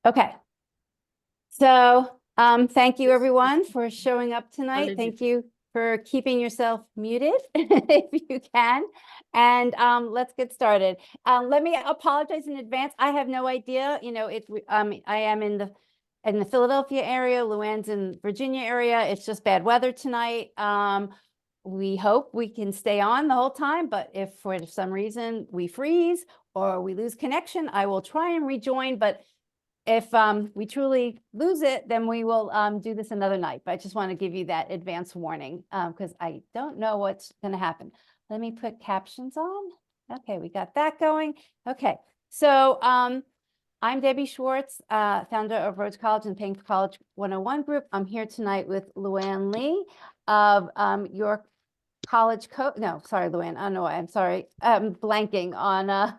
Okay. So, thank you everyone for showing up tonight. Thank you for keeping yourself muted if you can. And let's get started. Let me apologize in advance. I have no idea, I am in the Philadelphia area, Luanne's in Virginia area. It's just bad weather tonight. We hope we can stay on the whole time, but if for some reason we freeze or we lose connection, I will try and rejoin, but if we truly lose it, then we will do this another night. But I just want to give you that advance warning because I don't know what's going to happen. Let me put captions on. Okay, we got that going. Okay, so I'm Debbie Schwartz, founder of Rhodes College and Paying for College 101 Group. I'm here tonight with Luanne Lee of your college coach. No, sorry, Luanne. I don't know why. I'm sorry. I'm blanking on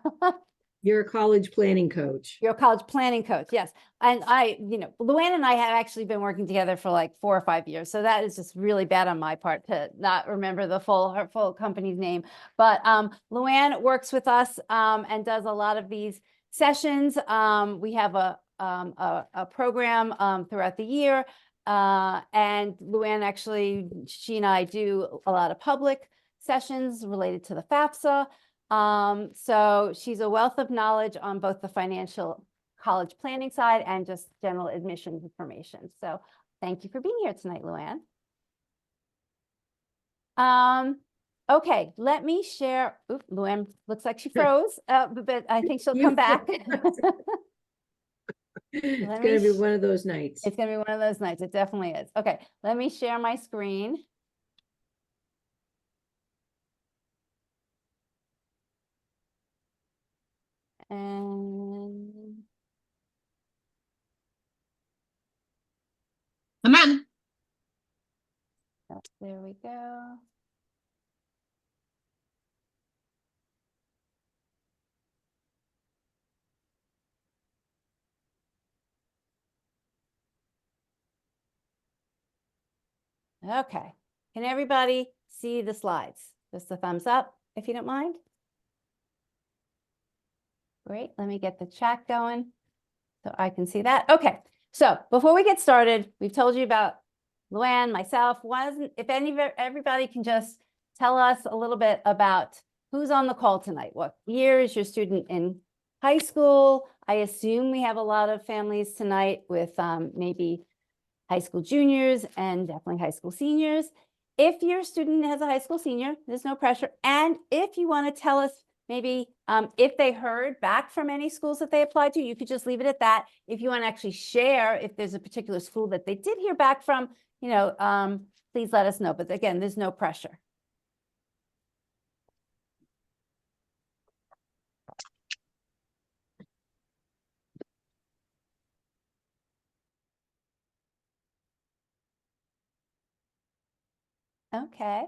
You're a college planning coach. You're a college planning coach, yes. And Luanne and I have actually been working together for like 4 or 5 years. So that is just really bad on my part to not remember her full company's name. But Luanne works with us and does a lot of these sessions. We have a program throughout the year. And Luanne actually, she and I do a lot of public sessions related to the FAFSA. So she's a wealth of knowledge on both the financial college planning side and just general admissions information. So thank you for being here tonight, Luanne. Okay, let me share. Oops, Luanne looks like she froze, but I think she'll come back. It's going to be one of those nights. It's going to be one of those nights. It definitely is. Okay, let me share my screen. And I'm on. oh, there we go. Okay, can everybody see the slides? Just a thumbs up if you don't mind. Great, let me get the chat going so I can see that. Okay, so before we get started, we've told you about Luanne, myself. If everybody can just tell us a little bit about who's on the call tonight. What year is your student in high school? I assume we have a lot of families tonight with maybe high school juniors and definitely high school seniors. If your student has a high school senior, there's no pressure. And if you want to tell us maybe if they heard back from any schools that they applied to, you could just leave it at that. If you want to actually share, if there's a particular school that they did hear back from, please let us know. But again, there's no pressure. Okay,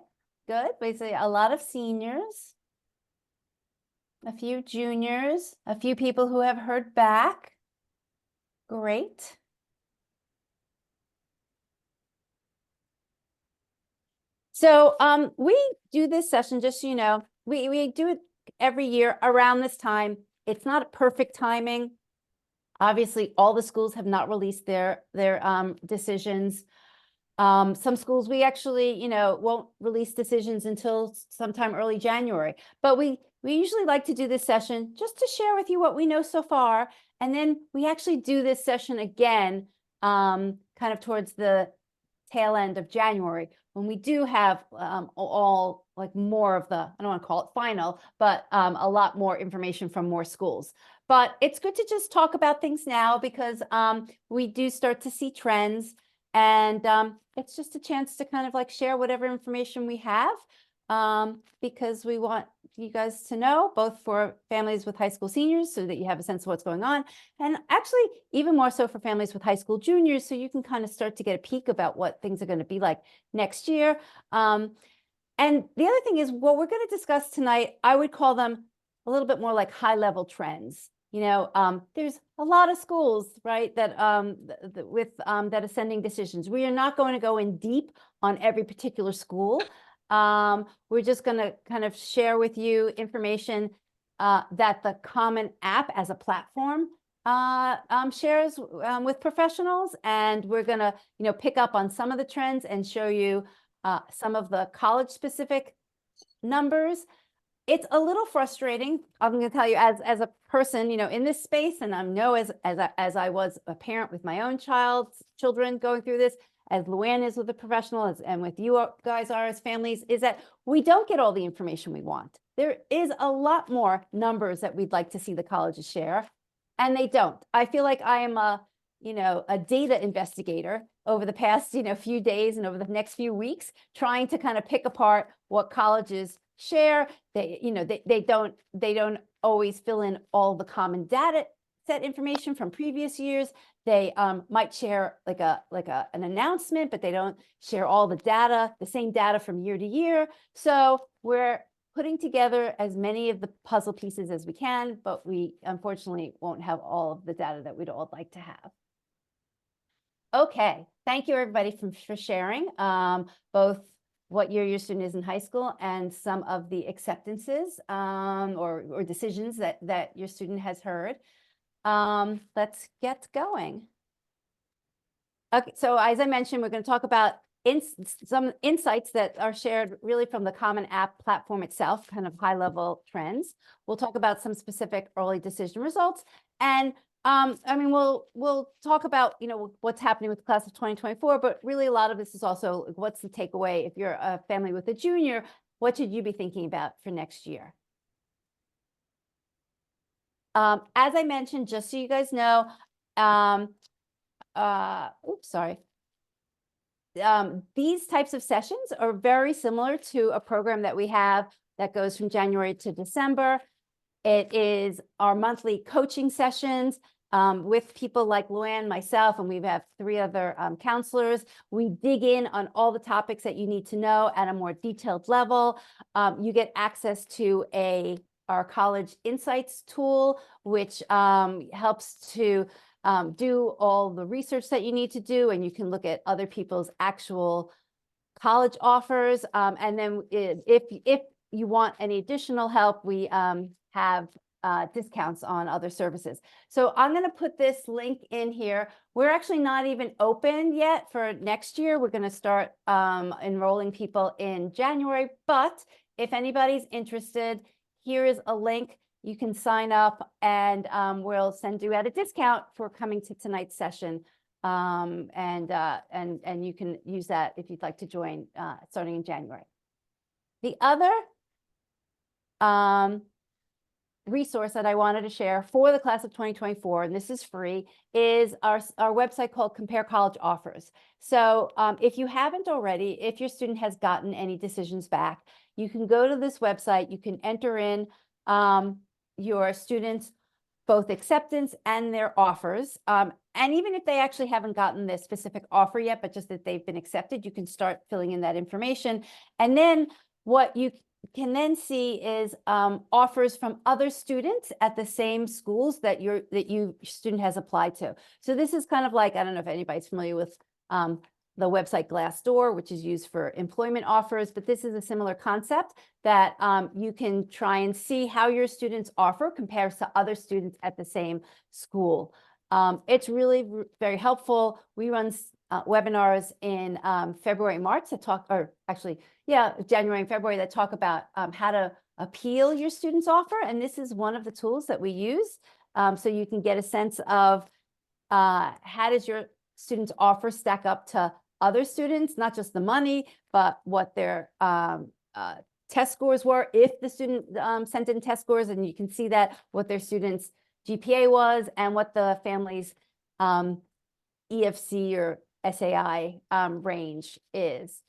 good. Basically, a lot of seniors, a few juniors, a few people who have heard back. Great. So we do this session, just so you know, we do it every year around this time. It's not perfect timing. Obviously, all the schools have not released their decisions. Some schools we actually, won't release decisions until sometime early January. But we usually like to do this session just to share with you what we know so far. And then we actually do this session again, kind of towards the tail end of January, when we do have all like more of the, I don't want to call it final, but a lot more information from more schools. But it's good to just talk about things now because we do start to see trends. And it's just a chance to kind of like share whatever information we have because we want you guys to know, both for families with high school seniors so that you have a sense of what's going on. And actually even more so for families with high school juniors, so you can kind of start to get a peek about what things are going to be like next year. And the other thing is what we're going to discuss tonight, I would call them a little bit more like high level trends. There's a lot of schools, right, that that are sending decisions. We are not going to go in deep on every particular school. We're just going to kind of share with you information that the Common App as a platform shares with professionals, and we're gonna, pick up on some of the trends and show you some of the college-specific numbers. It's a little frustrating. I'm going to tell you, as a person, in this space, and I know as I was a parent with my own children going through this, as Luanne is with a professional, and with you guys are as families, is that we don't get all the information we want. There is a lot more numbers that we'd like to see the colleges share, and they don't. I feel like I am a data investigator over the past, few days and over the next few weeks, trying to kind of pick apart what colleges share. They don't always fill in all the common data set information from previous years. They might share like an announcement, but they don't share all the data, the same data from year to year. So we're putting together as many of the puzzle pieces as we can, but we unfortunately won't have all of the data that we'd all like to have. Okay, thank you everybody for sharing both what year your student is in high school and some of the acceptances or decisions that your student has heard. Let's get going. Okay, so as I mentioned, we're going to talk about some insights that are shared really from the Common App platform itself, kind of high-level trends. We'll talk about some specific early decision results, and we'll talk about, what's happening with the class of 2024, but really a lot of this is also what's the takeaway. If you're a family with a junior, what should you be thinking about for next year? As I mentioned, just so you guys know, these types of sessions are very similar to a program that we have that goes from January to December. It is our monthly coaching sessions with people like Luanne, myself, and we have 3 other counselors. We dig in on all the topics that you need to know at a more detailed level. You get access to our college insights tool, which helps to do all the research that you need to do, and you can look at other people's actual college offers. And then if you want any additional help, we have discounts on other services. So I'm going to put this link in here. We're actually not even open yet for next year. We're going to start enrolling people in January, but if anybody's interested, here is a link. You can sign up, and we'll send you out a discount for coming to tonight's session. And you can use that if you'd like to join starting in January. The other resource that I wanted to share for the class of 2024, and this is free, is our website called Compare College Offers. So if you haven't already, if your student has gotten any decisions back, you can go to this website. You can enter in your students' both acceptance and their offers. And even if they actually haven't gotten this specific offer yet, but just that they've been accepted, you can start filling in that information. And then what you can then see is offers from other students at the same schools that your student has applied to. So this is kind of like, I don't know if anybody's familiar with the website Glassdoor, which is used for employment offers, but this is a similar concept that you can try and see how your student's offer compares to other students at the same school. It's really very helpful. We run webinars in February, March that talk, or actually, January and February, that talk about how to appeal your student's offer. And this is one of the tools that we use. So you can get a sense of how does your student's offer stack up to other students, not just the money, but what their test scores were, if the student sent in test scores, and you can see that what their student's GPA was and what the family's EFC or SAI range is.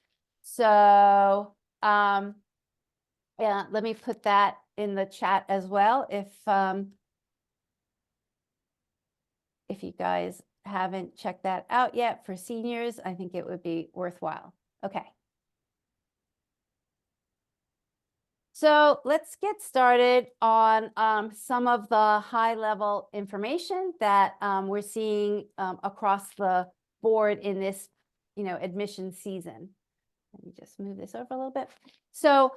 So yeah, let me put that in the chat as well. If you guys haven't checked that out yet for seniors, I think it would be worthwhile. Okay. So let's get started on some of the high-level information that we're seeing across the board in this, admission season. Let me just move this over a little bit. So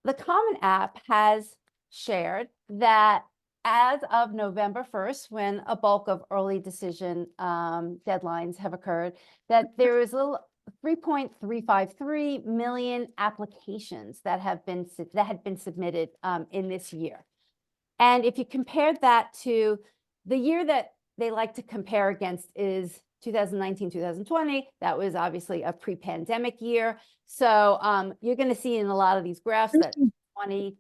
the Common App has shared that as of November 1st, when a bulk of early decision deadlines have occurred, that there is 3.353 million applications that had been submitted in this year. And if you compared that to the year that they like to compare against is 2019, 2020, that was obviously a pre-pandemic year. So you're going to see in a lot of these graphs that 2020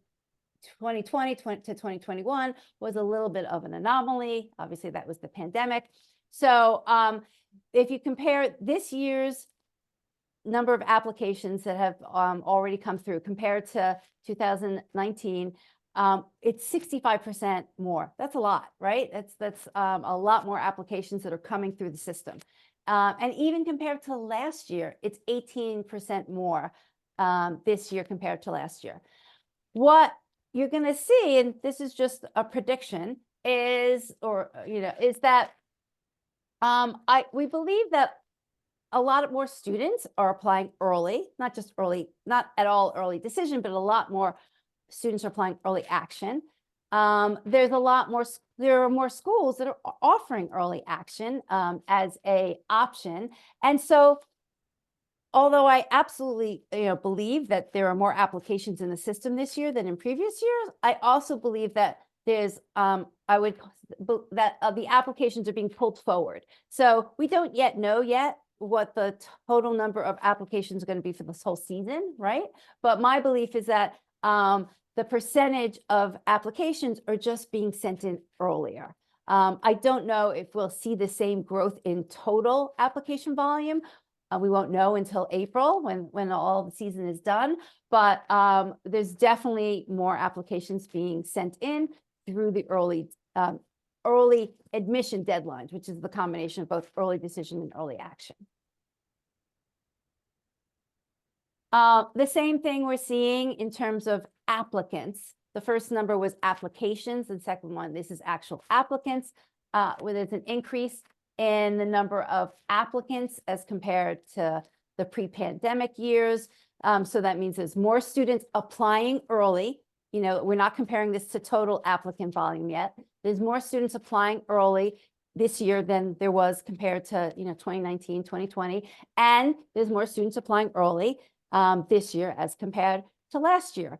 to 2021 was a little bit of an anomaly. Obviously, that was the pandemic. So if you compare this year's number of applications that have already come through compared to 2019, it's 65% more. That's a lot, right? That's a lot more applications that are coming through the system. And even compared to last year, it's 18% more this year compared to last year. What you're going to see, and this is just a prediction, is that we believe that a lot more students are applying early, not just early, not at all early decision, but a lot more students are applying early action. There are more schools that are offering early action as a option. And so although I absolutely believe that there are more applications in the system this year than in previous years, I also believe that there's the applications are being pulled forward. So we don't yet know what the total number of applications are going to be for this whole season, right? But my belief is that the percentage of applications are just being sent in earlier. I don't know if we'll see the same growth in total application volume. We won't know until April when all the season is done, but there's definitely more applications being sent in through the early admission deadlines, which is the combination of both early decision and early action. The same thing we're seeing in terms of applicants. The first number was applications, and second one, this is actual applicants, where there's an increase in the number of applicants as compared to the pre-pandemic years. So that means there's more students applying early. We're not comparing this to total applicant volume yet. There's more students applying early this year than there was compared to 2019, 2020. And there's more students applying early this year as compared to last year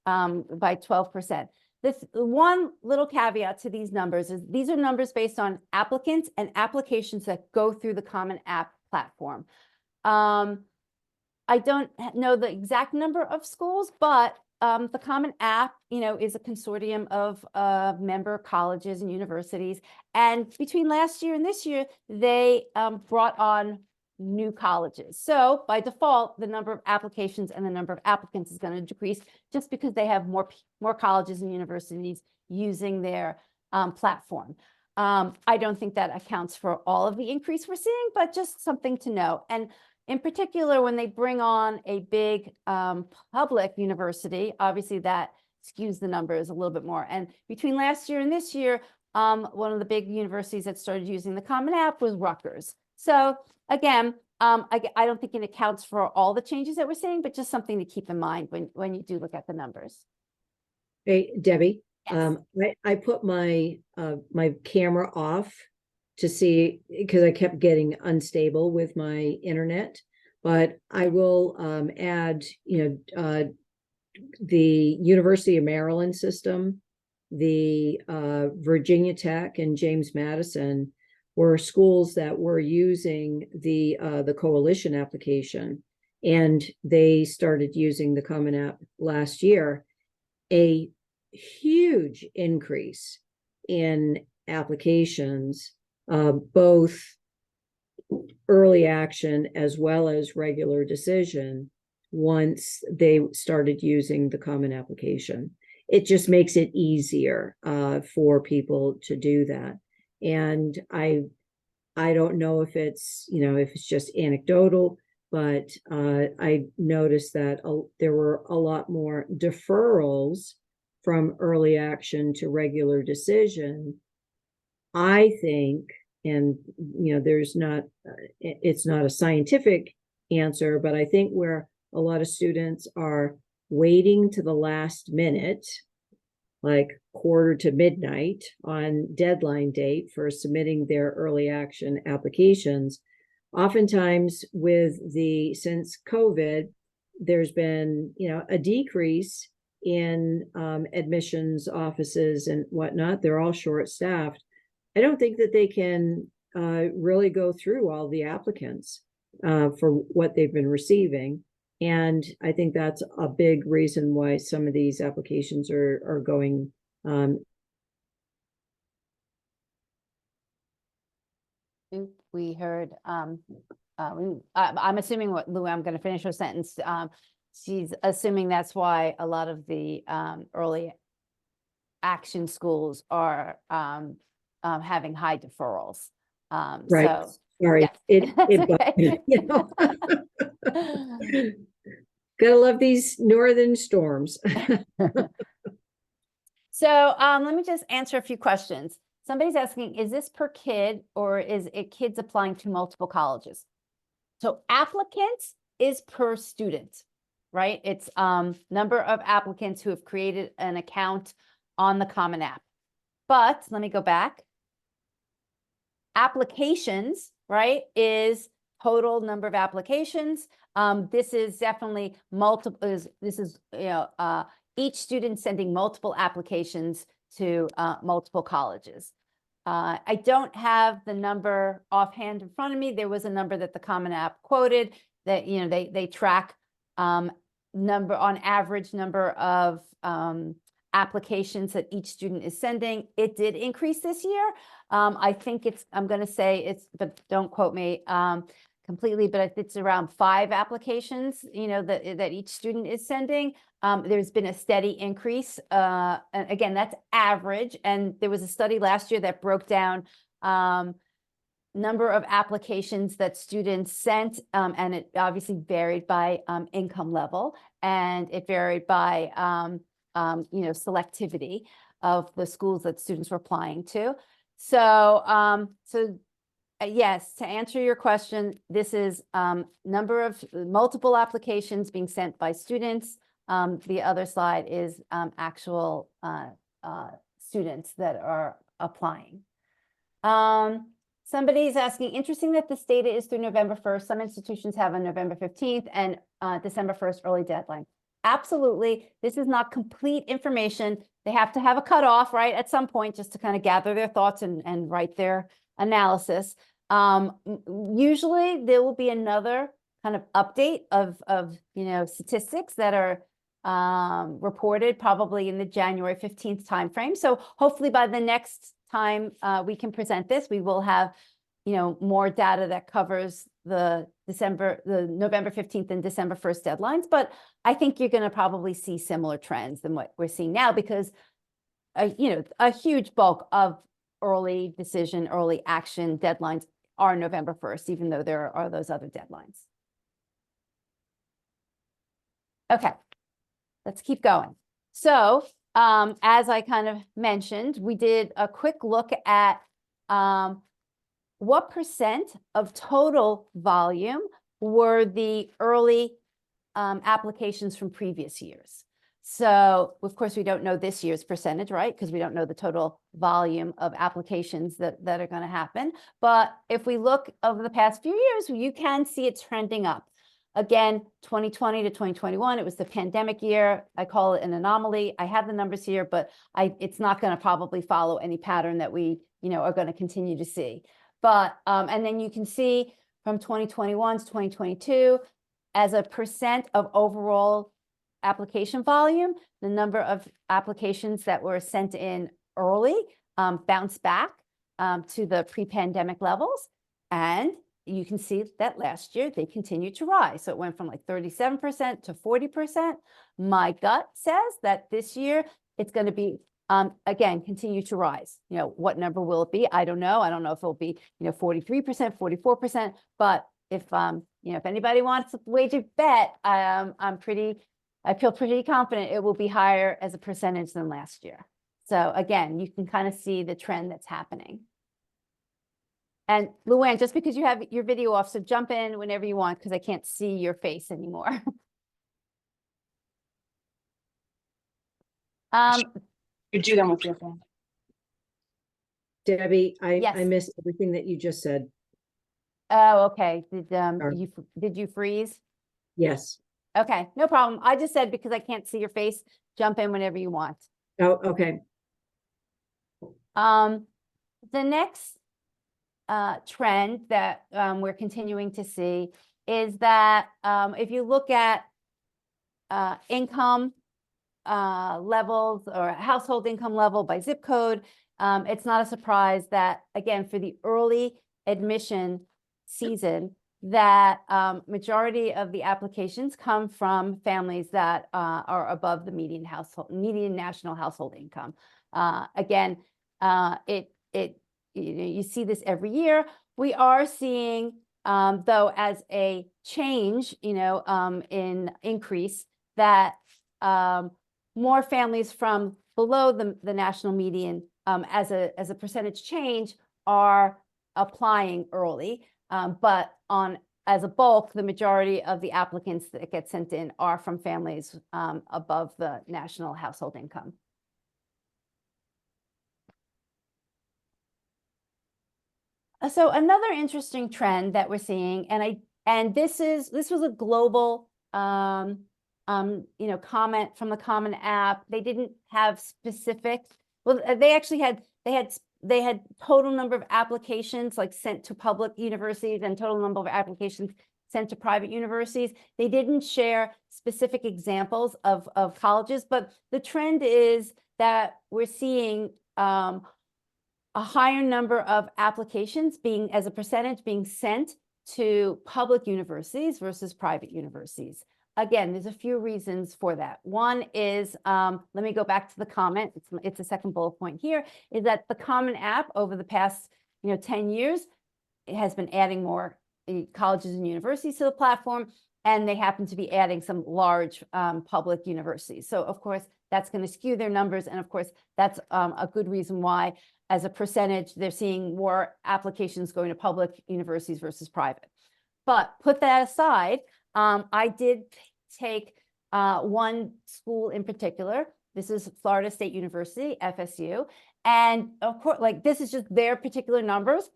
by 12%. This one little caveat to these numbers is these are numbers based on applicants and applications that go through the Common App platform. I don't know the exact number of schools, but the Common App, is a consortium of member colleges and universities. And between last year and this year, they brought on new colleges. So by default, the number of applications and the number of applicants is going to decrease just because they have more colleges and universities using their platform. I don't think that accounts for all of the increase we're seeing, but just something to know. And in particular, when they bring on a big public university, obviously that skews the numbers a little bit more. And between last year and this year, one of the big universities that started using the Common App was Rutgers. So again, I don't think it accounts for all the changes that we're seeing, but just something to keep in mind when you do look at the numbers. Hey, Debbie, Yes. I put my my camera off to see, because I kept getting unstable with my internet, but I will add, the University of Maryland system, the Virginia Tech and James Madison were schools that were using the coalition application, and they started using the Common App last year. A huge increase in applications, both early action as well as regular decision, once they started using the Common Application. It just makes it easier for people to do that. And I don't know if it's, if it's just anecdotal, but I noticed that there were a lot more deferrals from early action to regular decision. I think, and there's not, it's not a scientific answer, but I think where a lot of students are waiting to the last minute like quarter to midnight on deadline date for submitting their early action applications. Oftentimes since COVID, there's been, a decrease in admissions offices and whatnot. They're all short-staffed. I don't think that they can really go through all the applicants for what they've been receiving. And I think that's a big reason why some of these applications are going. We heard, I'm assuming what Lou, I'm going to finish her sentence. She's assuming that's why a lot of the early action schools are having high deferrals. Right. So Sorry, yes. it Okay. Gotta love these northern storms. So let me just answer a few questions. Somebody's asking, is this per kid or is it kids applying to multiple colleges? So applicants is per student, right? It's number of applicants who have created an account on the Common App. But let me go back. Applications, right, is total number of applications. This is definitely multiple, each student sending multiple applications to multiple colleges. I don't have the number offhand in front of me. There was a number that the Common App quoted that, they track on average number of applications that each student is sending. It did increase this year. I think I'm going to say but don't quote me completely, but it's around 5 applications, that each student is sending. There's been a steady increase. And again, that's average. And there was a study last year that broke down number of applications that students sent, and it obviously varied by income level, and it varied by selectivity of the schools that students were applying to. So, yes, to answer your question, this is number of multiple applications being sent by students. The other slide is actual students that are applying. Somebody's asking, interesting that this data is through November 1st. Some institutions have a November 15th and December 1st early deadline. Absolutely. This is not complete information. They have to have a cutoff, right, at some point, just to kind of gather their thoughts and write their analysis. Usually there will be another kind of update of statistics that are reported probably in the January 15th timeframe. So hopefully by the next time we can present this, we will have more data that covers the November 15th and December 1st deadlines. But I think you're going to probably see similar trends than what we're seeing now, because a huge bulk of early decision, early action deadlines are November 1st, even though there are those other deadlines. Okay, let's keep going. So as I kind of mentioned, we did a quick look at what percent of total volume were the early applications from previous years. So of course, we don't know this year's percentage, right? Because we don't know the total volume of applications that are going to happen. But if we look over the past few years, you can see it trending up. Again, 2020 to 2021, it was the pandemic year. I call it an anomaly. I have the numbers here, but it's not going to probably follow any pattern that we are going to continue to see. But and then you can see from 2021 to 2022, as a percent of overall application volume, the number of applications that were sent in early bounced back to the pre-pandemic levels. And you can see that last year they continued to rise. So it went from like 37% to 40%. My gut says that this year it's going to be, again, continue to rise. What number will it be? I don't know. I don't know if it'll be, 43%, 44%. But if anybody wants to wager bet, I feel pretty confident it will be higher as a percentage than last year. So again, you can kind of see the trend that's happening. And Luanne, just because you have your video off, so jump in whenever you want, because I can't see your face anymore. You do them with your phone. Debbie, I Yes. missed everything that you just said. Oh, okay. Sorry. Did you freeze? Yes. Okay, no problem. I just said because I can't see your face, jump in whenever you want. Oh, okay. The next trend that we're continuing to see is that if you look at income levels or household income level by zip code, it's not a surprise that, again, for the early admission season, that majority of the applications come from families that are above the median national household income. Again, you see this every year. We are seeing, though, as a change, in increase, that more families from below the national median, as a percentage change, are applying early. But as a bulk, the majority of the applicants that get sent in are from families above the national household income. So another interesting trend that we're seeing, and this was a global comment from the Common App. They didn't have specific. Well, they actually had total number of applications like sent to public universities and total number of applications sent to private universities. They didn't share specific examples of colleges, but the trend is that we're seeing a higher number of applications as a percentage being sent to public universities versus private universities. Again, there's a few reasons for that. One is, let me go back to the comment. It's the second bullet point here, is that the Common App over the past 10 years, it has been adding more colleges and universities to the platform, and they happen to be adding some large public universities. So of course, that's going to skew their numbers. And of course, that's a good reason why, as a percentage, they're seeing more applications going to public universities versus private. But put that aside, I did take one school in particular. This is Florida State University, FSU. And of course, this is just their particular numbers.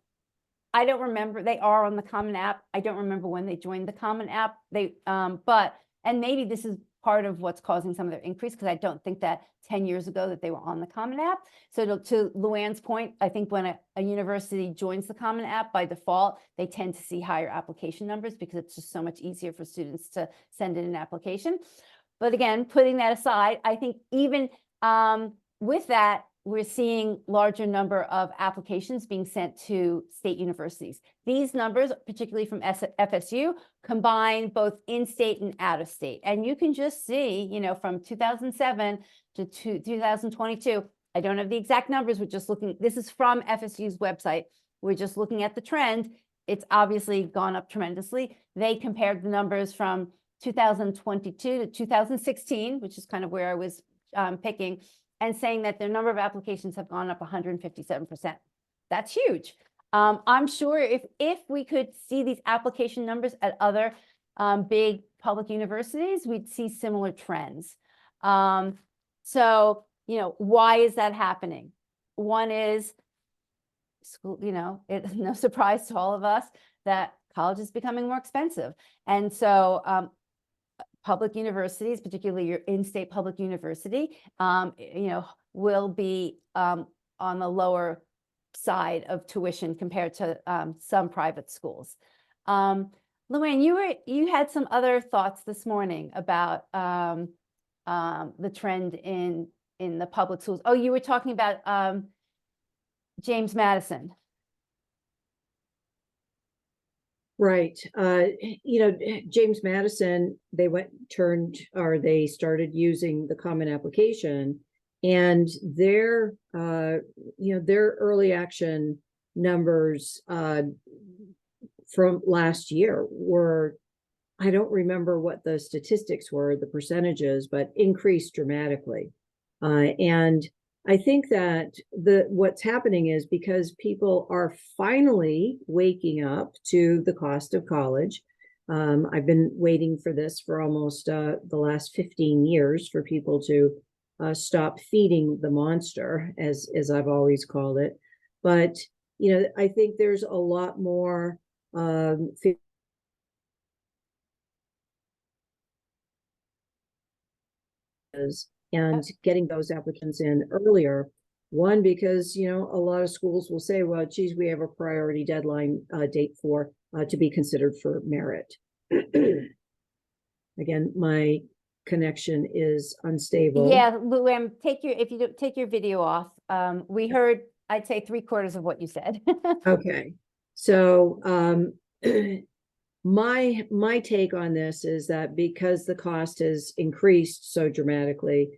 I don't remember, they are on the Common App. I don't remember when they joined the Common App. And maybe this is part of what's causing some of their increase, because I don't think that 10 years ago that they were on the Common App. So to Luanne's point, I think when a university joins the Common App, by default, they tend to see higher application numbers because it's just so much easier for students to send in an application. But again, putting that aside, I think even with that, we're seeing larger number of applications being sent to state universities. These numbers, particularly from FSU, combine both in-state and out-of-state. And you can just see, from 2007 to 2022, I don't have the exact numbers, we're just looking, this is from FSU's website. We're just looking at the trend. It's obviously gone up tremendously. They compared the numbers from 2022 to 2016, which is kind of where I was picking, and saying that their number of applications have gone up 157%. That's huge. I'm sure if we could see these application numbers at other big public universities, we'd see similar trends. So, why is that happening? One is school, it's no surprise to all of us that college is becoming more expensive. And so public universities, particularly your in-state public university, will be on the lower side of tuition compared to some private schools. Luanne, you had some other thoughts this morning about the trend in the public schools. Oh, you were talking about James Madison. Right. James Madison, they started using the Common Application, and their early action numbers from last year were, I don't remember what the statistics were, the percentages, but increased dramatically. And I think that what's happening is because people are finally waking up to the cost of college. I've been waiting for this for almost the last 15 years for people to stop feeding the monster, as I've always called it. But, you know, I think there's a lot more and getting those applicants in earlier. One, because, you know, a lot of schools will say, well, geez, we have a priority deadline date for to be considered for merit. Again, my connection is unstable. Yeah, Luanne, if you take your video off, we heard, I'd say 3/4 of what you said. Okay. So my take on this is that because the cost has increased so dramatically,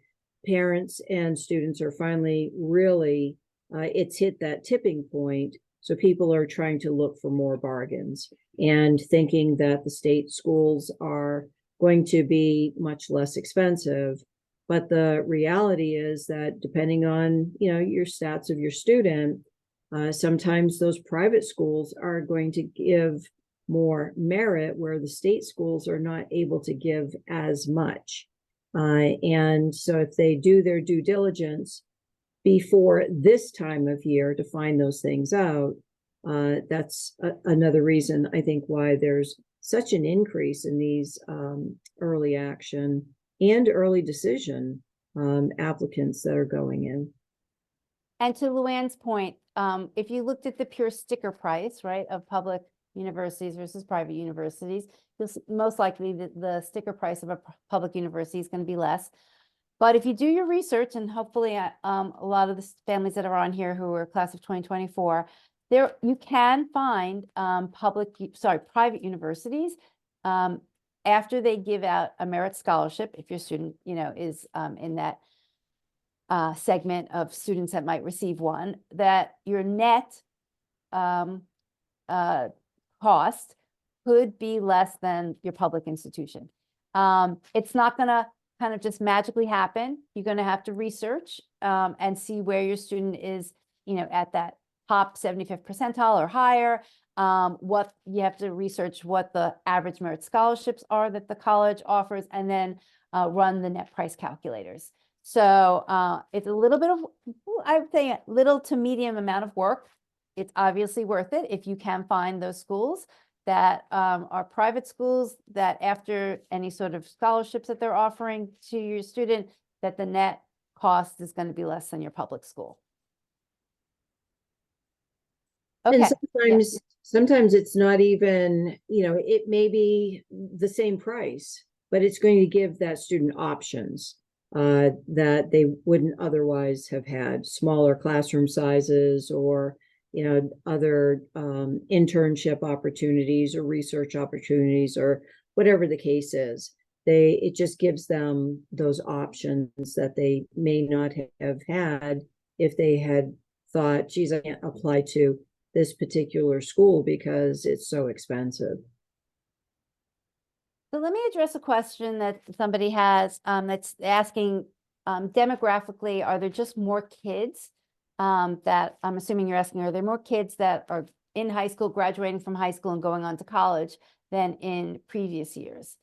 parents and students are finally really it's hit that tipping point. So people are trying to look for more bargains and thinking that the state schools are going to be much less expensive. But the reality is that depending on, you know, your stats of your student, sometimes those private schools are going to give more merit where the state schools are not able to give as much. And so if they do their due diligence before this time of year to find those things out, that's another reason I think why there's such an increase in these early action and early decision applicants that are going in. And to Luann's point, if you looked at the pure sticker price, right, of public universities versus private universities, most likely the sticker price of a public university is going to be less. But if you do your research, and hopefully a lot of the families that are on here who are class of 2024, there you can find private universities after they give out a merit scholarship, if your student, you know, is in that segment of students that might receive one, that your net cost could be less than your public institution. It's not going to kind of just magically happen. You're going to have to research and see where your student is, you know, at that top 75th percentile or higher. What you have to research what the average merit scholarships are that the college offers, and then run the net price calculators. So it's a little bit of, I would say, a little to medium amount of work. It's obviously worth it if you can find those schools that are private schools that after any sort of scholarships that they're offering to your student, that the net cost is going to be less than your public school. Okay. And sometimes it's not even, you know, it may be the same price, but it's going to give that student options that they wouldn't otherwise have had, smaller classroom sizes, or, you know, other internship opportunities or research opportunities, or whatever the case is. It just gives them those options that they may not have had if they had thought, geez, I can't apply to this particular school because it's so expensive. So let me address a question that somebody has that's asking demographically, are there just more kids that I'm assuming you're asking, are there more kids that are in high school, graduating from high school and going on to college than in previous years?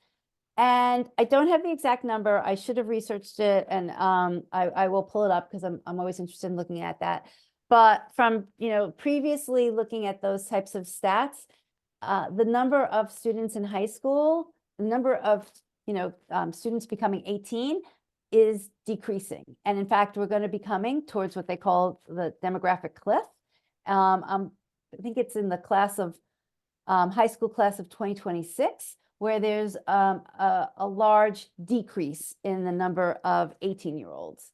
And I don't have the exact number. I should have researched it, and I will pull it up because I'm always interested in looking at that. But from, you know, previously looking at those types of stats, the number of students in high school, the number of, you know, students becoming 18 is decreasing. And in fact, we're going to be coming towards what they call the demographic cliff. I think it's in the class of high school class of 2026, where there's a large decrease in the number of 18-year-olds.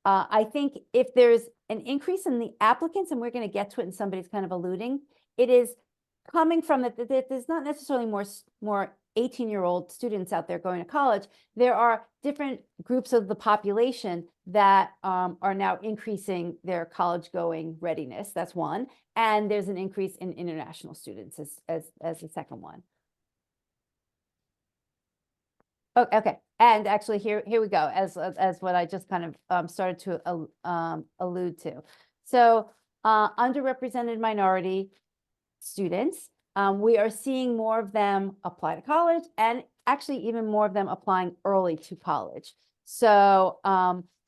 I think if there's an increase in the applicants, and we're going to get to it, and somebody's kind of alluding, it is coming from that there's not necessarily more 18-year-old students out there going to college. There are different groups of the population that are now increasing their college-going readiness. That's one. And there's an increase in international students as the second one. Oh, okay. And actually, here we go, as what I just kind of started to allude to. So underrepresented minority students, we are seeing more of them apply to college, and actually even more of them applying early to college. So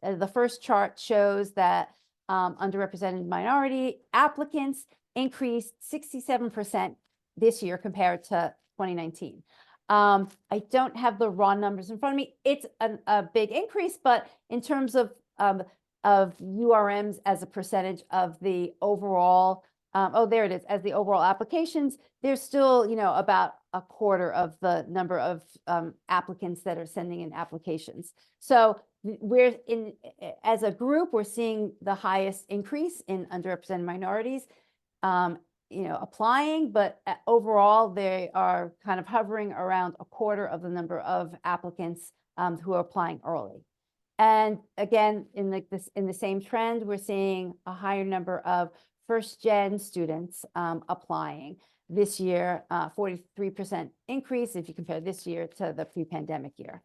the first chart shows that underrepresented minority applicants increased 67% this year compared to 2019. I don't have the raw numbers in front of me. It's a big increase, but in terms of URMs as a percentage of the overall, oh, there it is, as the overall applications, there's still, you know, about a quarter of the number of applicants that are sending in applications. So we're in, as a group, we're seeing the highest increase in underrepresented minorities, you know, applying, but overall they are kind of hovering around a quarter of the number of applicants who are applying early. And again, in the same trend, we're seeing a higher number of first-gen students applying this year, 43% increase if you compare this year to the pre-pandemic year.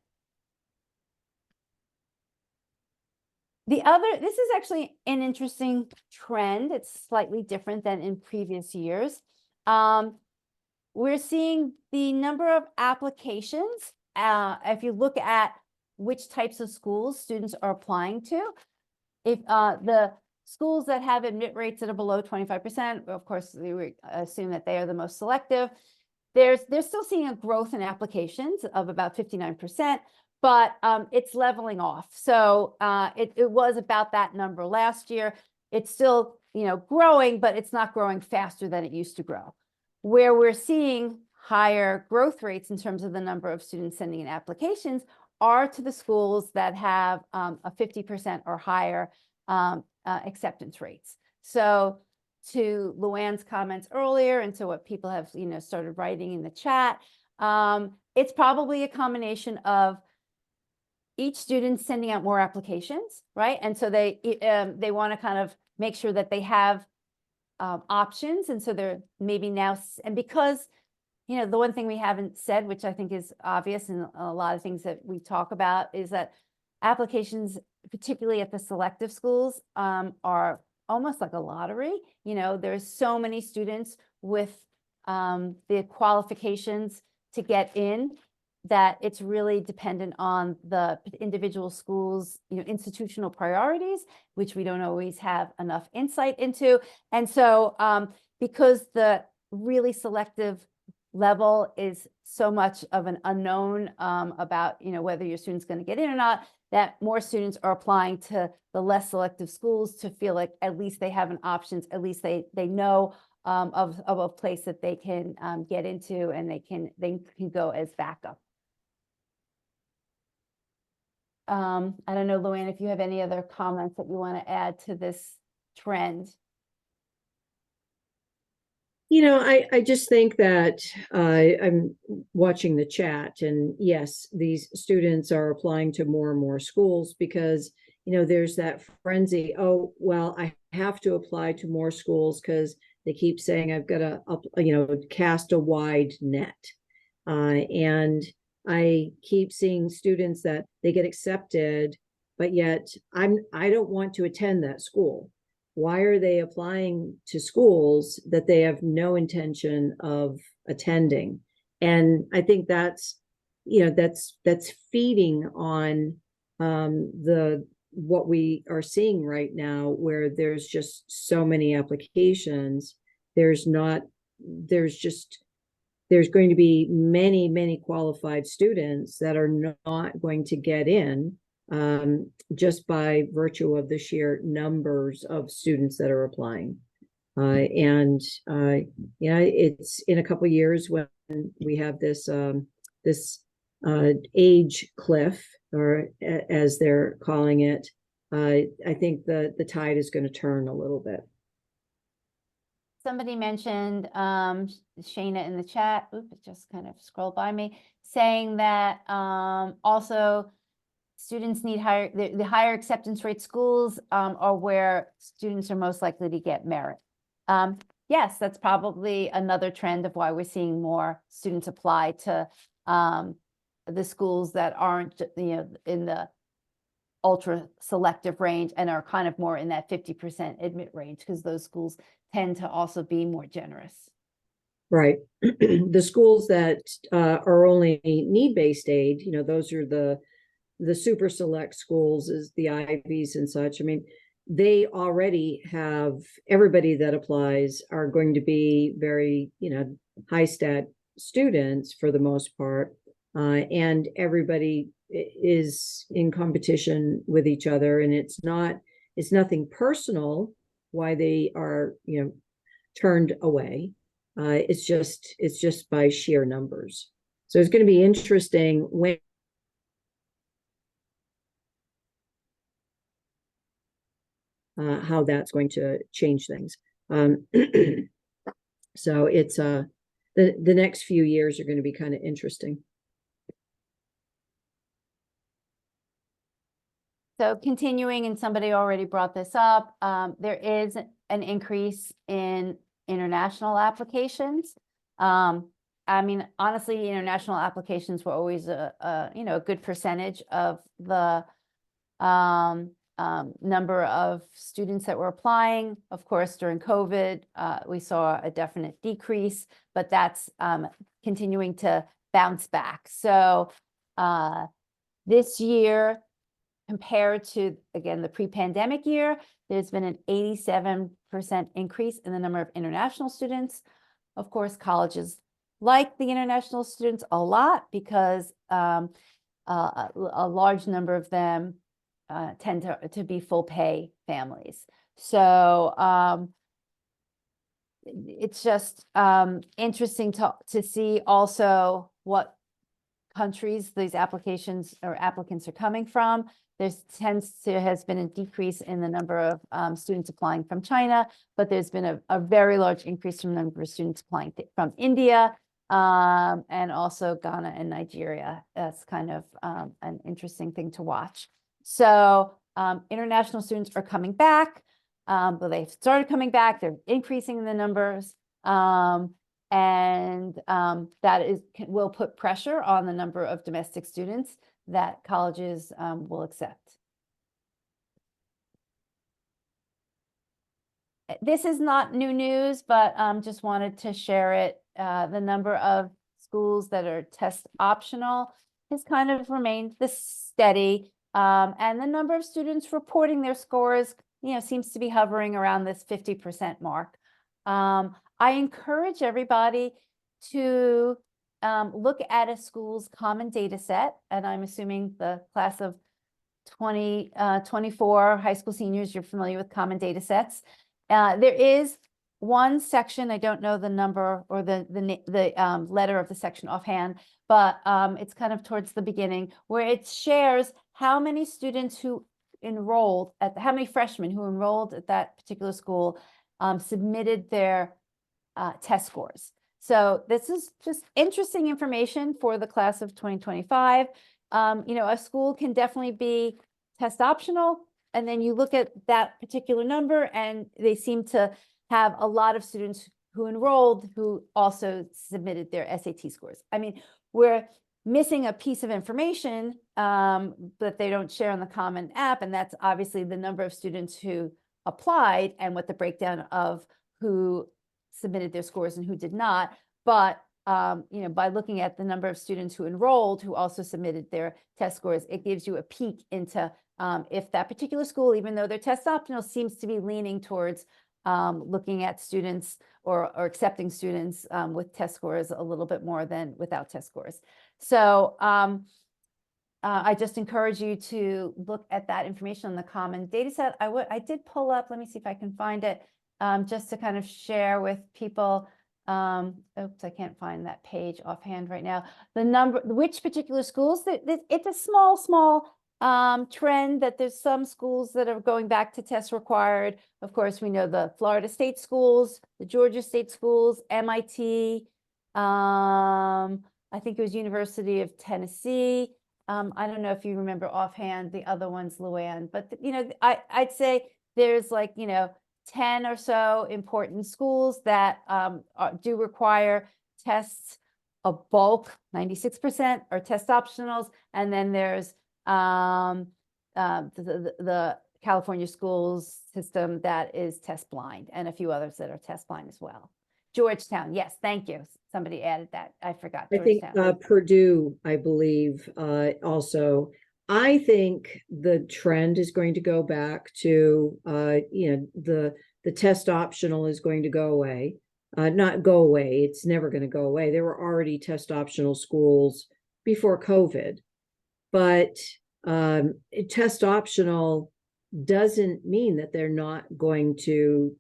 This is actually an interesting trend. It's slightly different than in previous years. We're seeing the number of applications. If you look at which types of schools students are applying to, if the schools that have admit rates that are below 25%, of course, we assume that they are the most selective. They're still seeing a growth in applications of about 59%. But it's leveling off. So it was about that number last year. It's still, you know, growing, but it's not growing faster than it used to grow. Where we're seeing higher growth rates in terms of the number of students sending in applications are to the schools that have a 50% or higher acceptance rates. So to Luann's comments earlier and to what people have, you know, started writing in the chat, it's probably a combination of each student sending out more applications, right? And so they want to kind of make sure that they have options. And so they're maybe now, and because, you know, the one thing we haven't said, which I think is obvious in a lot of things that we talk about, is that applications, particularly at the selective schools, are almost like a lottery. You know, there's so many students with the qualifications to get in, that it's really dependent on the individual schools, you know, institutional priorities, which we don't always have enough insight into. And so because the really selective level is so much of an unknown about, you know, whether your student's going to get in or not, that more students are applying to the less selective schools to feel like at least they have an options, at least they know of a place that they can get into, and they can go as backup. I don't know, Luanne, if you have any other comments that you want to add to this trend. You know, I just think that I'm watching the chat, and yes, these students are applying to more and more schools because, you know, there's that frenzy. Oh, well, I have to apply to more schools because they keep saying I've got to, you know, cast a wide net. And I keep seeing students that they get accepted, but yet I don't want to attend that school. Why are they applying to schools that they have no intention of attending? And I think that's, you know, that's feeding on what we are seeing right now, where there's just so many applications. There's going to be many qualified students that are not going to get in just by virtue of the sheer numbers of students that are applying. Yeah, it's in a couple of years when we have this age cliff, or as they're calling it, I think the tide is going to turn a little bit. Somebody mentioned, Shayna in the chat, oops, it just kind of scrolled by me, saying that also students need the higher acceptance rate schools are where students are most likely to get merit. Yes, that's probably another trend of why we're seeing more students apply to the schools that aren't, you know, in the ultra selective range and are kind of more in that 50% admit range, because those schools tend to also be more generous. Right. The schools that are only need-based aid, you know, those are the the super select schools is the Ivies and such. I mean, they already have, everybody that applies are going to be very, high stat students for the most part. And everybody is in competition with each other, and it's nothing personal why they are, turned away. It's just by sheer numbers. So it's going to be interesting when how that's going to change things. So it's the next few years are going to be kind of interesting. So continuing, and somebody already brought this up, there is an increase in international applications. I mean, honestly, international applications were always a good percentage of the number of students that were applying. Of course, during COVID, we saw a definite decrease, but that's continuing to bounce back. So this year, compared to, again, the pre-pandemic year, there's been an 87% increase in the number of international students. Of course, colleges like the international students a lot because a large number of them tend to be full pay families. So it's just interesting to see also what countries these applications or applicants are coming from. Has been a decrease in the number of students applying from China, but there's been a very large increase in the number of students applying from India, and also Ghana and Nigeria. That's kind of an interesting thing to watch. So international students are coming back, but they've started coming back. They're increasing in the numbers. And that will put pressure on the number of domestic students that colleges will accept. This is not new news, but just wanted to share it. The number of schools that are test optional has kind of remained steady. And the number of students reporting their scores, seems to be hovering around this 50% mark. I encourage everybody to look at a school's common data set, and I'm assuming the class of 2024 high school seniors, you're familiar with common data sets. There is one section, I don't know the number or the letter of the section offhand, but it's kind of towards the beginning, where it shares how many students who enrolled how many freshmen who enrolled at that particular school submitted their test scores. So this is just interesting information for the class of 2025. A school can definitely be test optional, and then you look at that particular number and they seem to have a lot of students who enrolled who also submitted their SAT scores. I mean, we're missing a piece of information that they don't share on the Common App, and that's obviously the number of students who applied and what the breakdown of who submitted their scores and who did not. But by looking at the number of students who enrolled who also submitted their test scores, it gives you a peek into if that particular school, even though they're test optional, seems to be leaning towards looking at students or accepting students with test scores a little bit more than without test scores. So I just encourage you to look at that information on the common data set. I did pull up, let me see if I can find it, just to kind of share with people. Oops, I can't find that page offhand right now. The number, which particular schools, it's a small trend that there's some schools that are going back to test required. Of course, we know the Florida State schools, the Georgia State schools, MIT, I think it was University of Tennessee. I don't know if you remember offhand the other ones, Luanne, but I'd say there's 10 or so important schools that do require tests. A bulk, 96%, are test optionals, and then there's the California schools system that is test blind, and a few others that are test blind as well. Georgetown, yes, thank you. Somebody added that. I forgot. I think Purdue, I believe, also I think the trend is going to go back to, the test optional is going to go away. Not go away, it's never going to go away. There were already test optional schools before COVID, but test optional doesn't mean that they're not going to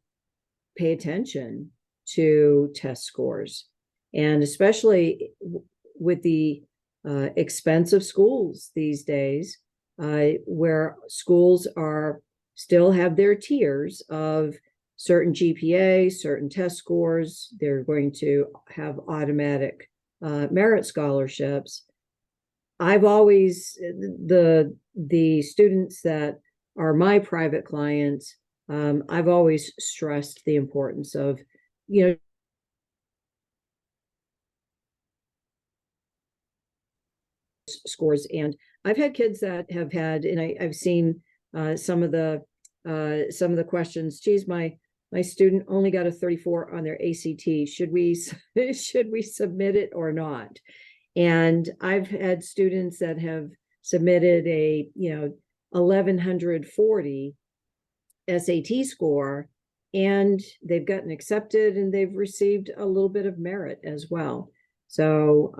pay attention to test scores. And especially with the expense of schools these days, where schools are still have their tiers of certain GPA, certain test scores, they're going to have automatic merit scholarships. I've always, the students that are my private clients, I've always stressed the importance of, scores. And I've had kids that have had, and I've seen some of the questions. Geez, my student only got a 34 on their ACT. Should we submit it or not? And I've had students that have submitted a 1140 SAT score, and they've gotten accepted and they've received a little bit of merit as well. So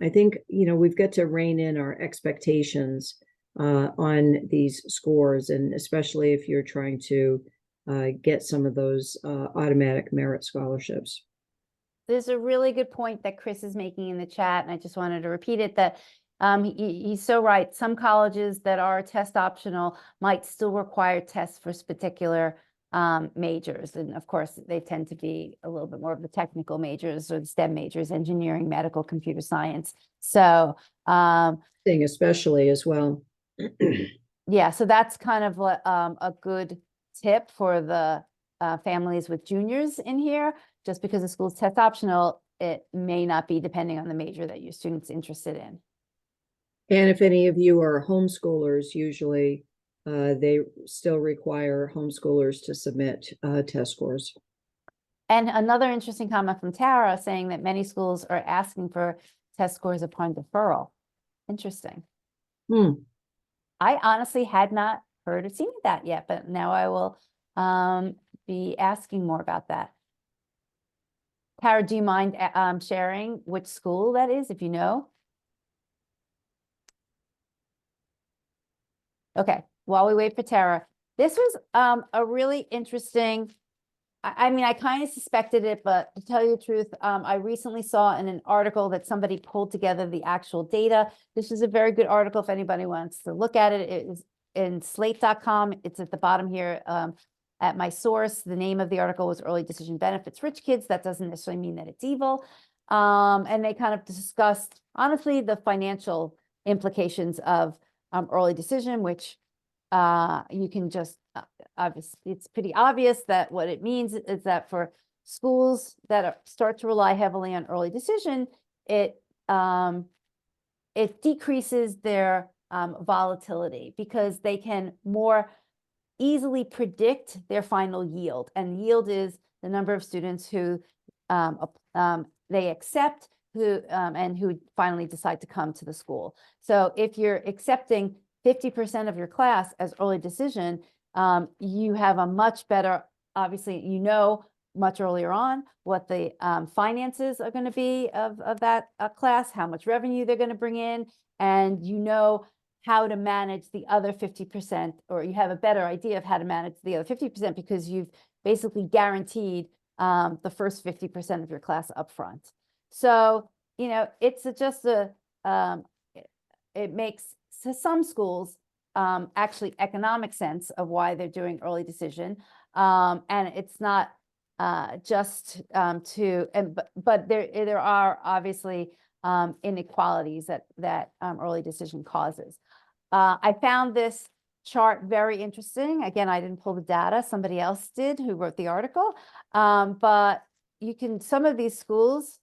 I think, we've got to rein in our expectations on these scores, and especially if you're trying to get some of those automatic merit scholarships. There's a really good point that Chris is making in the chat, and I just wanted to repeat it, that he's so right. Some colleges that are test optional might still require tests for particular majors. And of course, they tend to be a little bit more of the technical majors or the STEM majors, engineering, medical, computer science. So especially as well. yeah, so that's kind of a good tip for the families with juniors in here. Just because the school's test optional, it may not be, depending on the major that your student's interested in. And if any of you are homeschoolers, usually they still require homeschoolers to submit test scores. And another interesting comment from Tara saying that many schools are asking for test scores upon deferral. Interesting. I honestly had not heard or seen that yet, but now I will be asking more about that. Tara, do you mind sharing which school that is, if you know? Okay, while we wait for Tara, this was a really interesting, I mean, I kind of suspected it, but to tell you the truth, I recently saw in an article that somebody pulled together the actual data. This is a very good article if anybody wants to look at it. It is in slate.com. It's at the bottom here at my source. The name of the article was Early Decision Benefits Rich Kids. That doesn't necessarily mean that it's evil. And they kind of discussed, honestly, the financial implications of early decision, which you can just, obviously, it's pretty obvious that what it means is that for schools that start to rely heavily on early decision, it decreases their volatility, because they can more easily predict their final yield. And yield is the number of students who they accept, and who finally decide to come to the school. So if you're accepting 50% of your class as early decision, you have a much better, obviously, much earlier on what the finances are going to be of that class, how much revenue they're going to bring in, and how to manage the other 50%, or you have a better idea of how to manage the other 50% because you've basically guaranteed the first 50% of your class up front. So, it's just it makes some schools actually economic sense of why they're doing early decision. And it's not just but there are obviously inequalities that early decision causes. I found this chart very interesting. Again, I didn't pull the data, somebody else did who wrote the article. But some of these schools,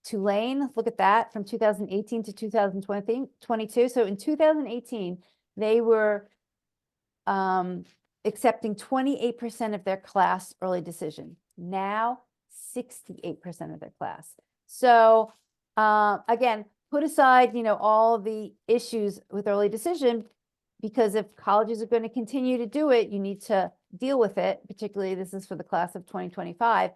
Tulane, look at that, from 2018 to 2022. So in 2018, they were accepting 28% of their class early decision. Now, 68% of their class. So again, put aside, all the issues with early decision, because if colleges are going to continue to do it, you need to deal with it, particularly this is for the class of 2025.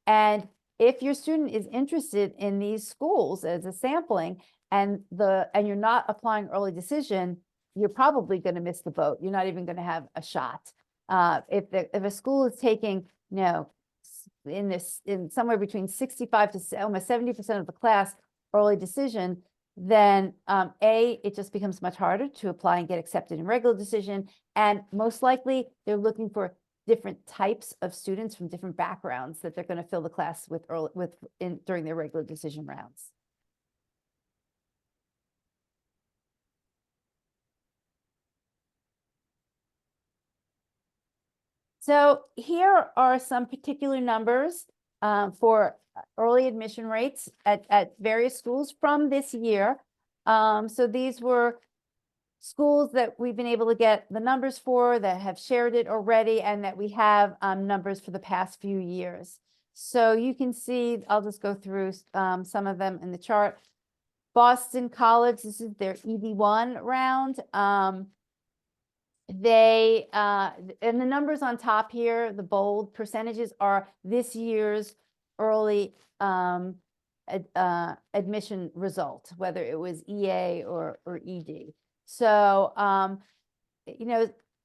And if your student is interested in these schools as a sampling and you're not applying early decision, you're probably going to miss the boat. You're not even going to have a shot. If a school is taking, in somewhere between 65 to almost 70% of the class early decision, then it just becomes much harder to apply and get accepted in regular decision. And most likely they're looking for different types of students from different backgrounds that they're going to fill the class with during their regular decision rounds. So here are some particular numbers for early admission rates at various schools from this year. So these were schools that we've been able to get the numbers for, that have shared it already, and that we have numbers for the past few years. So you can see, I'll just go through some of them in the chart. Boston College, this is their ED1 round. And the numbers on top here, the bold percentages, are this year's early admission result, whether it was EA or ED. So,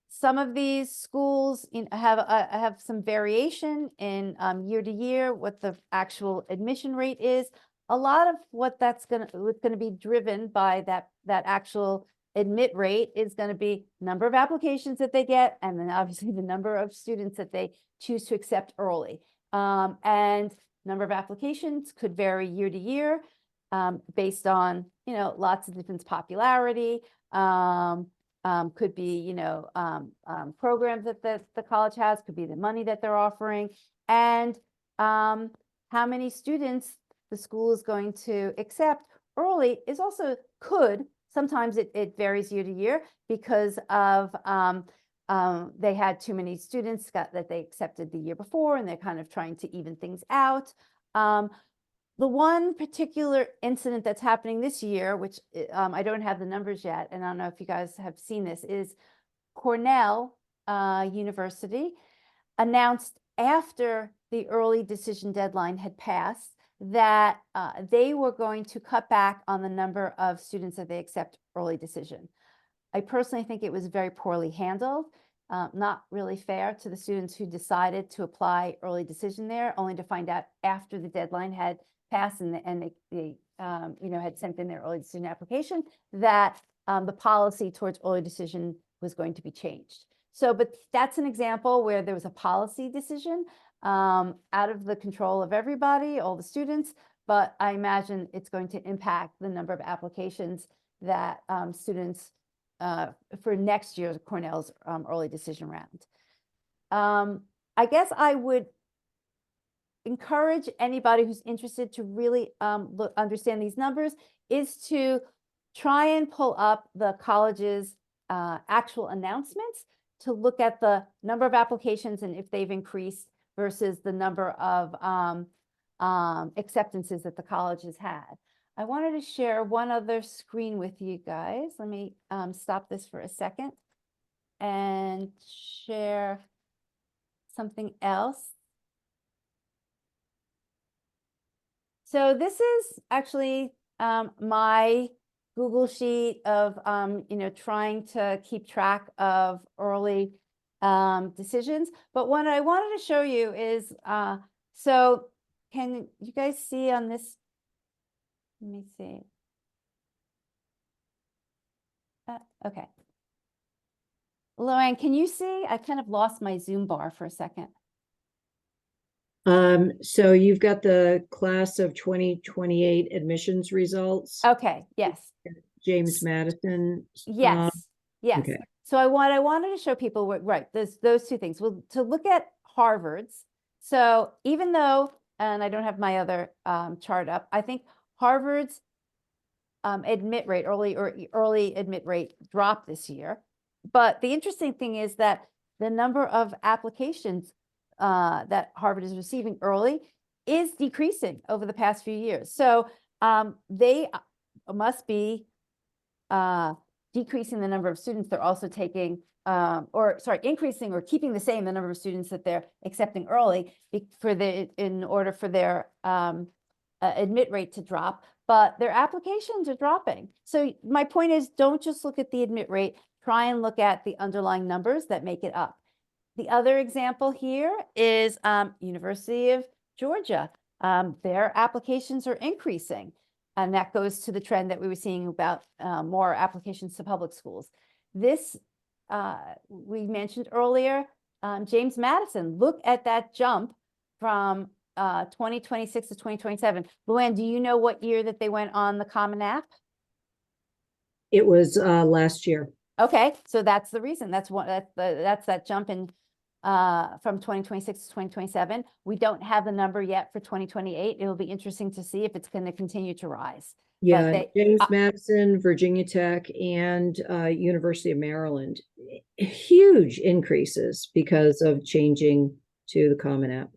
some of these schools have some variation in year to year, what the actual admission rate is. A lot of what that's going to be driven by that actual admit rate is going to be number of applications that they get, and then obviously the number of students that they choose to accept early. And number of applications could vary year to year based on, lots of different popularity. Could be, programs that the college has, could be the money that they're offering, and how many students the school is going to accept early is also sometimes it varies year to year because of they had too many students that they accepted the year before, and they're kind of trying to even things out. The one particular incident that's happening this year, which I don't have the numbers yet, and I don't know if you guys have seen this, is Cornell University announced after the early decision deadline had passed that they were going to cut back on the number of students that they accept early decision. I personally think it was very poorly handled, not really fair to the students who decided to apply early decision there, only to find out after the deadline had passed and they had sent in their early decision application that the policy towards early decision was going to be changed. So, but that's an example where there was a policy decision out of the control of everybody, all the students, but I imagine it's going to impact the number of applications that students for next year's Cornell's early decision round. I guess I would encourage anybody who's interested to really understand these numbers is to try and pull up the college's actual announcements to look at the number of applications and if they've increased versus the number of acceptances that the college has had. I wanted to share one other screen with you guys. Let me stop this for a second and share something else. So this is actually my Google sheet of, trying to keep track of early decisions. But what I wanted to show you is, so can you guys see on this? Let me see. Okay. Luanne, can you see? I kind of lost my Zoom bar for a second. So you've got the class of 2028 admissions results. Okay, yes. James Madison. Yes, yes. Okay. So I wanted to show people right, those two things. Well, to look at Harvard's. So even though, and I don't have my other chart up, I think Harvard's admit rate, early admit rate dropped this year. But the interesting thing is that the number of applications that Harvard is receiving early is decreasing over the past few years. So they must be decreasing the number of students they're also taking, increasing or keeping the same the number of students that they're accepting early in order for their admit rate to drop, but their applications are dropping. So my point is, don't just look at the admit rate, try and look at the underlying numbers that make it up. The other example here is University of Georgia. Their applications are increasing. And that goes to the trend that we were seeing about more applications to public schools. This, we mentioned earlier, James Madison, look at that jump from 2026 to 2027. Luanne, do you know what year that they went on the Common App? It was last year. Okay, so that's the reason. That's that jump in from 2026 to 2027. We don't have the number yet for 2028. It'll be interesting to see if it's going to continue to rise. Yeah, James Madison, Virginia Tech, and University of Maryland, huge increases because of changing to the Common App.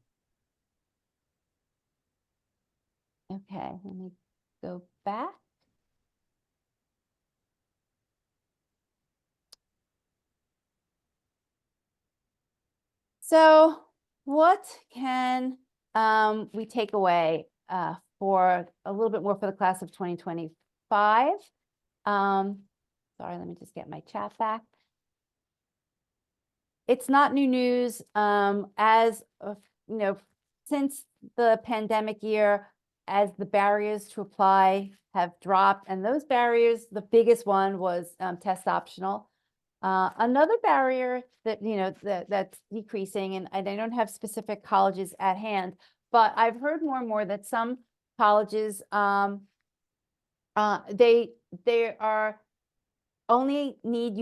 Okay, let me go back. So what can we take away for a little bit more for the class of 2025? Sorry, let me just get my chat back. It's not new news. As you know, since the pandemic year, as the barriers to apply have dropped, and those barriers, the biggest one was test optional. Another barrier that, that's decreasing, and I don't have specific colleges at hand, but I've heard more and more that some colleges, they are only need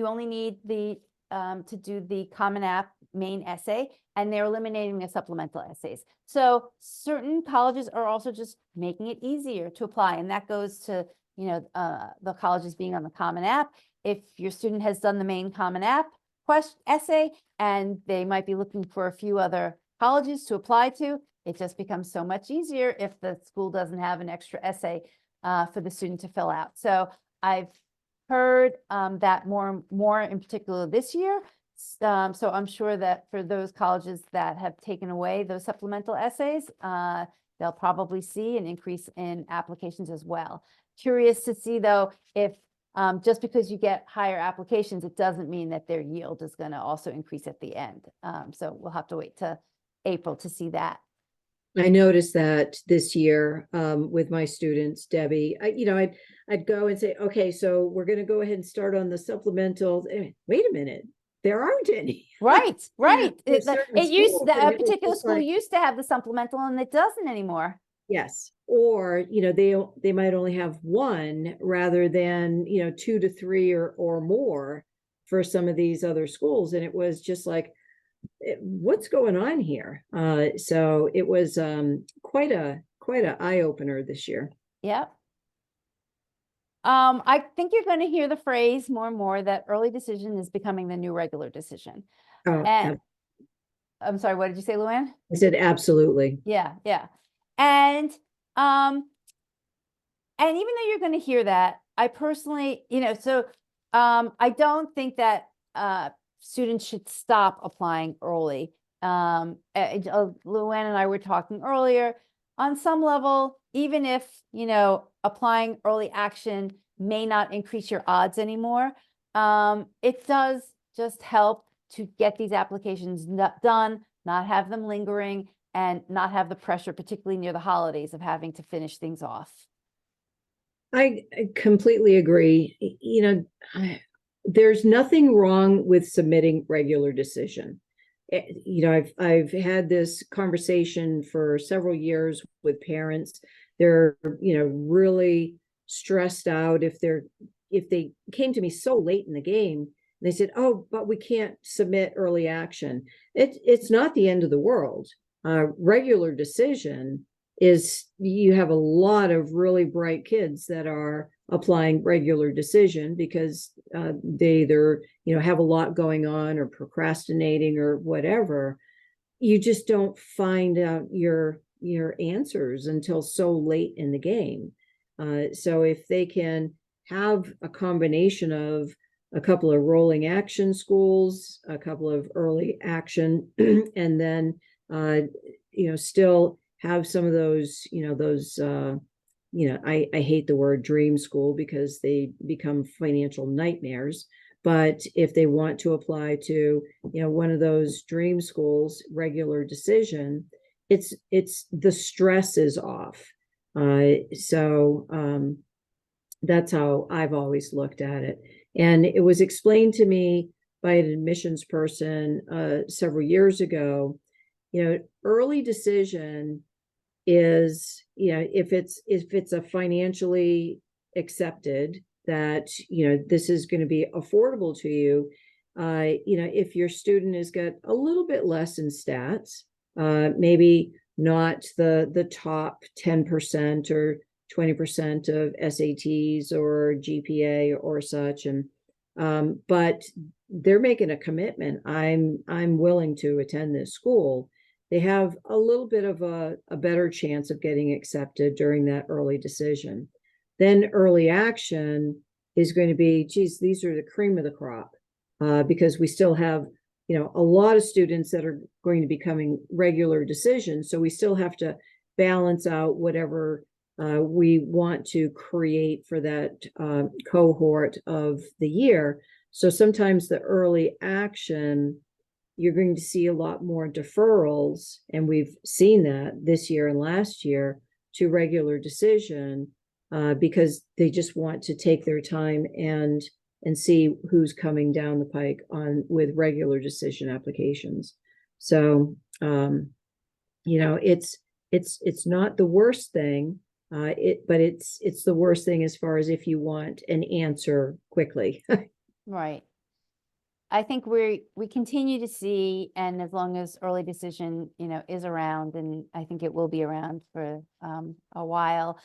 the to do the Common App main essay, and they're eliminating the supplemental essays. So certain colleges are also just making it easier to apply, and that goes to the colleges being on the Common App. If your student has done the main Common App essay and they might be looking for a few other colleges to apply to, it just becomes so much easier if the school doesn't have an extra essay for the student to fill out. So I've heard that more in particular this year. So I'm sure that for those colleges that have taken away those supplemental essays, they'll probably see an increase in applications as well. Curious to see though, if just because you get higher applications, it doesn't mean that their yield is going to also increase at the end. So we'll have to wait to April to see that. I noticed that this year with my students, Debbie, I'd go and say, okay, so we're going to go ahead and start on the supplementals. Wait a minute, there aren't any. Right. It used that particular school used to have the supplemental, and it doesn't anymore. Yes. Or, they might only have one rather than, 2 to 3 or more for some of these other schools. And it was just like, what's going on here? So it was quite a eye opener this year. Yep. I think you're going to hear the phrase more and more that early decision is becoming the new regular decision. And I'm sorry, what did you say, Luanne? I said absolutely. Yeah. And even though you're going to hear that, I personally, I don't think that students should stop applying early. Luanne and I were talking earlier, on some level, even if, applying early action may not increase your odds anymore, it does just help to get these applications done, not have them lingering, and not have the pressure, particularly near the holidays, of having to finish things off. I completely agree. There's nothing wrong with submitting regular decision. I've had this conversation for several years with parents. They're, really stressed out if they came to me so late in the game. They said, "Oh, but we can't submit early action." It's not the end of the world. Regular decision is, you have a lot of really bright kids that are applying regular decision because they either have a lot going on or procrastinating or whatever. You just don't find out your answers until so late in the game. So if they can have a combination of a couple of rolling action schools, a couple of early action, and then, still have some of those, I hate the word dream school because they become financial nightmares. But if they want to apply to, one of those dream schools, regular decision, it's the stress is off. So that's how I've always looked at it. And it was explained to me by an admissions person several years ago, early decision is, if it's a financially accepted that, this is going to be affordable to you, if your student has got a little bit less in stats, maybe not the top 10% or 20% of SATs or GPA or such, and but they're making a commitment. I'm willing to attend this school. They have a little bit of a better chance of getting accepted during that early decision. Then early action is going to be, geez, these are the cream of the crop, because we still have, a lot of students that are going to be coming regular decisions. So we still have to balance out whatever we want to create for that cohort of the year. So sometimes the early action, you're going to see a lot more deferrals, and we've seen that this year and last year, to regular decision, because they just want to take their time and see who's coming down the pike with regular decision applications. So it's not the worst thing, but it's the worst thing as far as if you want an answer quickly. Right. I think we continue to see, and as long as early decision, is around, and I think it will be around for a while,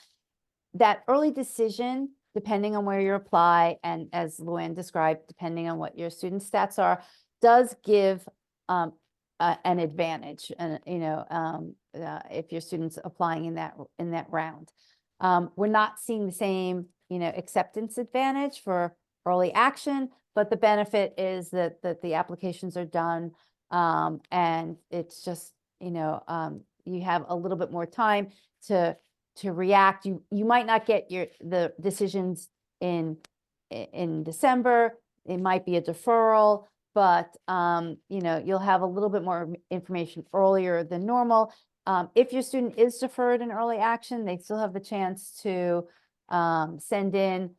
that early decision, depending on where you apply, and as Luanne described, depending on what your student stats are, does give an advantage, and if your student's applying in that round. We're not seeing the same acceptance advantage for early action, but the benefit is that the applications are done, and it's just you have a little bit more time to react. You might not get the decisions in December. It might be a deferral, but you'll have a little bit more information earlier than normal. If your student is deferred in early action, they still have the chance to send in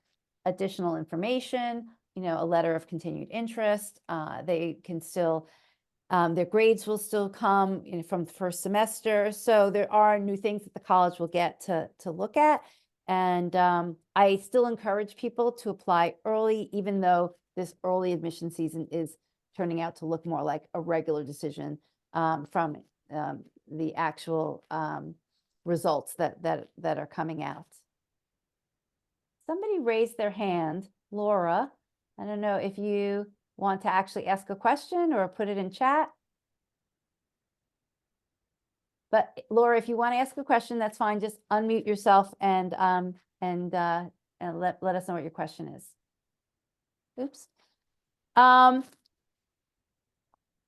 additional information, a letter of continued interest. They can still, their grades will still come from the first semester. So there are new things that the college will get to look at. And I still encourage people to apply early, even though this early admission season is turning out to look more like a regular decision from the actual results that are coming out. Somebody raised their hand, Laura. I don't know if you want to actually ask a question or put it in chat. But Laura, if you want to ask a question, that's fine. Just unmute yourself and let us know what your question is. Oops.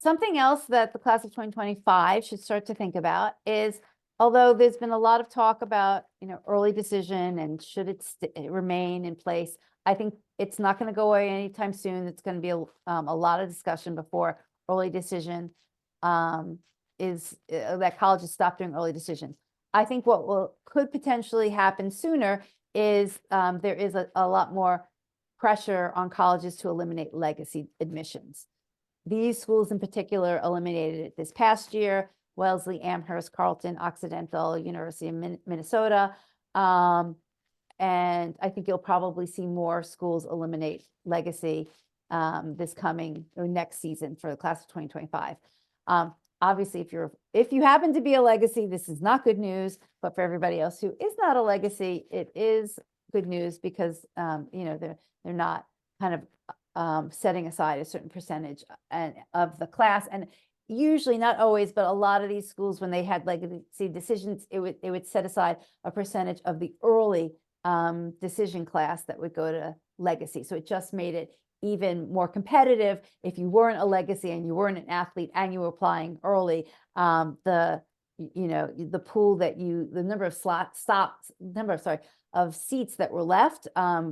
Something else that the class of 2025 should start to think about is, although there's been a lot of talk about, early decision and should it remain in place, I think it's not going to go away anytime soon. It's going to be a lot of discussion before early decision that colleges stop doing early decision. I think what could potentially happen sooner is there is a lot more pressure on colleges to eliminate legacy admissions. These schools in particular eliminated it this past year: Wellesley, Amherst, Carleton, Occidental, University of Minnesota. And I think you'll probably see more schools eliminate legacy this coming or next season for the class of 2025. Obviously, if you happen to be a legacy, this is not good news, but for everybody else who is not a legacy, it is good news, because they're not kind of setting aside a certain percentage of the class. And usually, not always, but a lot of these schools, when they had legacy decisions, it would set aside a percentage of the early decision class that would go to legacy. So it just made it even more competitive. If you weren't a legacy and you weren't an athlete and you were applying early, the pool that the number of of seats that were left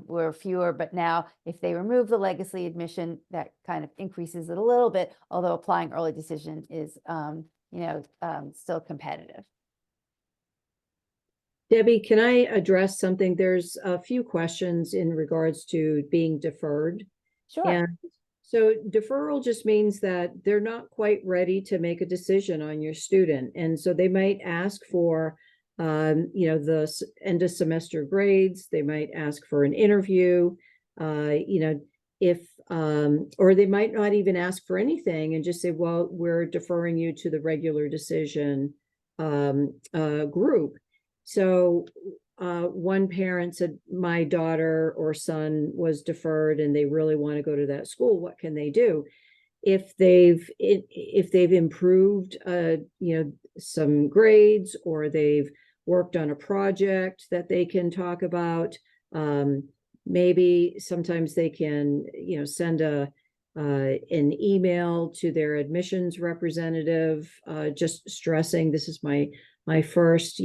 were fewer. But now if they remove the legacy admission, that kind of increases it a little bit, although applying early decision is still competitive. Debbie, can I address something? There's a few questions in regards to being deferred. Sure. And so deferral just means that they're not quite ready to make a decision on your student. And so they might ask for, the end of semester grades. They might ask for an interview, if, or they might not even ask for anything and just say, well, we're deferring you to the regular decision group. So one parent said, my daughter or son was deferred and they really want to go to that school. What can they do? If they've improved, some grades, or they've worked on a project that they can talk about, maybe sometimes they can, send an email to their admissions representative, just stressing this is my first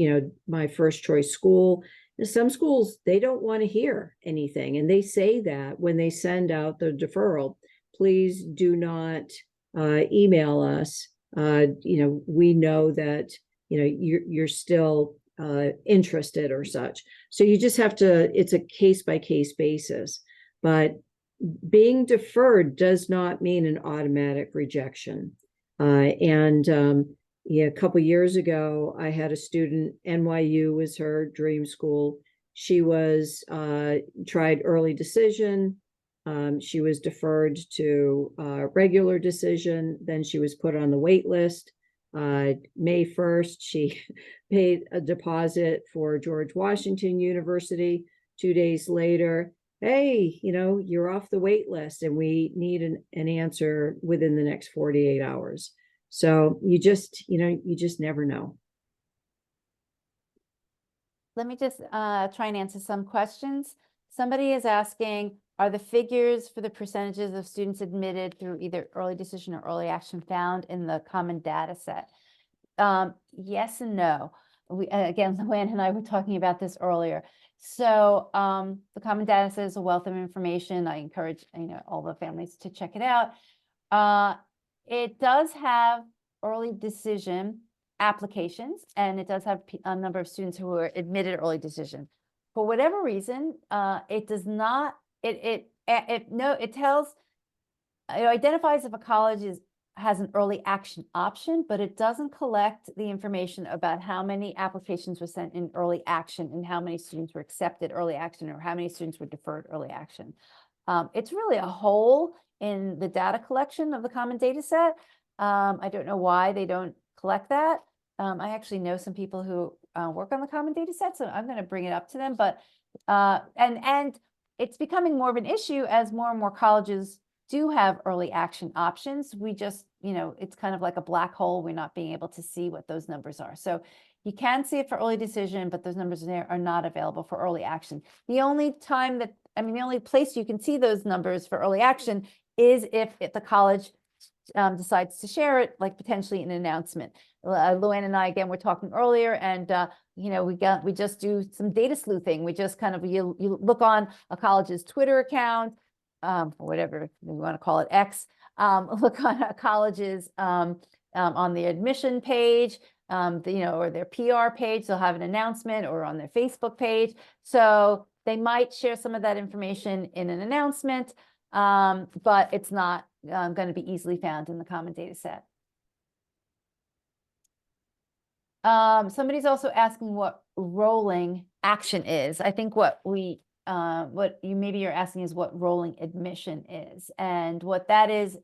choice school. Some schools, they don't want to hear anything. And they say that when they send out the deferral, please do not email us. We know that, you're still interested or such. So you just have to, it's a case-by-case basis. But being deferred does not mean an automatic rejection. A couple years ago, I had a student, NYU was her dream school. She was tried early decision. She was deferred to regular decision. Then she was put on the wait list. May 1st, she paid a deposit for George Washington University. 2 days later, hey, you're off the wait list and we need an answer within the next 48 hours. So you just never know. Let me just try and answer some questions. Somebody is asking, are the figures for the percentages of students admitted through either early decision or early action found in the common data set? Yes and no. Again, Luanne and I were talking about this earlier. So the common data set is a wealth of information. I encourage all the families to check it out. It does have early decision applications, and it does have a number of students who are admitted early decision. For whatever reason, it does not. It identifies if a college has an early action option, but it doesn't collect the information about how many applications were sent in early action and how many students were accepted early action or how many students were deferred early action. It's really a hole in the data collection of the common data set. I don't know why they don't collect that. I actually know some people who work on the common data set, so I'm going to bring it up to them. But and it's becoming more of an issue as more and more colleges do have early action options. We just, it's kind of like a black hole. We're not being able to see what those numbers are. So you can see it for early decision, but those numbers there are not available for early action. The only the only place you can see those numbers for early action is if the college decides to share it, like potentially an announcement. Luanne and I, again, were talking earlier, and we just do some data sleuthing. We just kind of, you look on a college's Twitter account, or whatever you want to call it, X, look on a college's on the admission page, or their PR page, they'll have an announcement, or on their Facebook page. So they might share some of that information in an announcement, but it's not going to be easily found in the common data set. Somebody's also asking what rolling action is. I think what you're asking is what rolling admission is. And what that is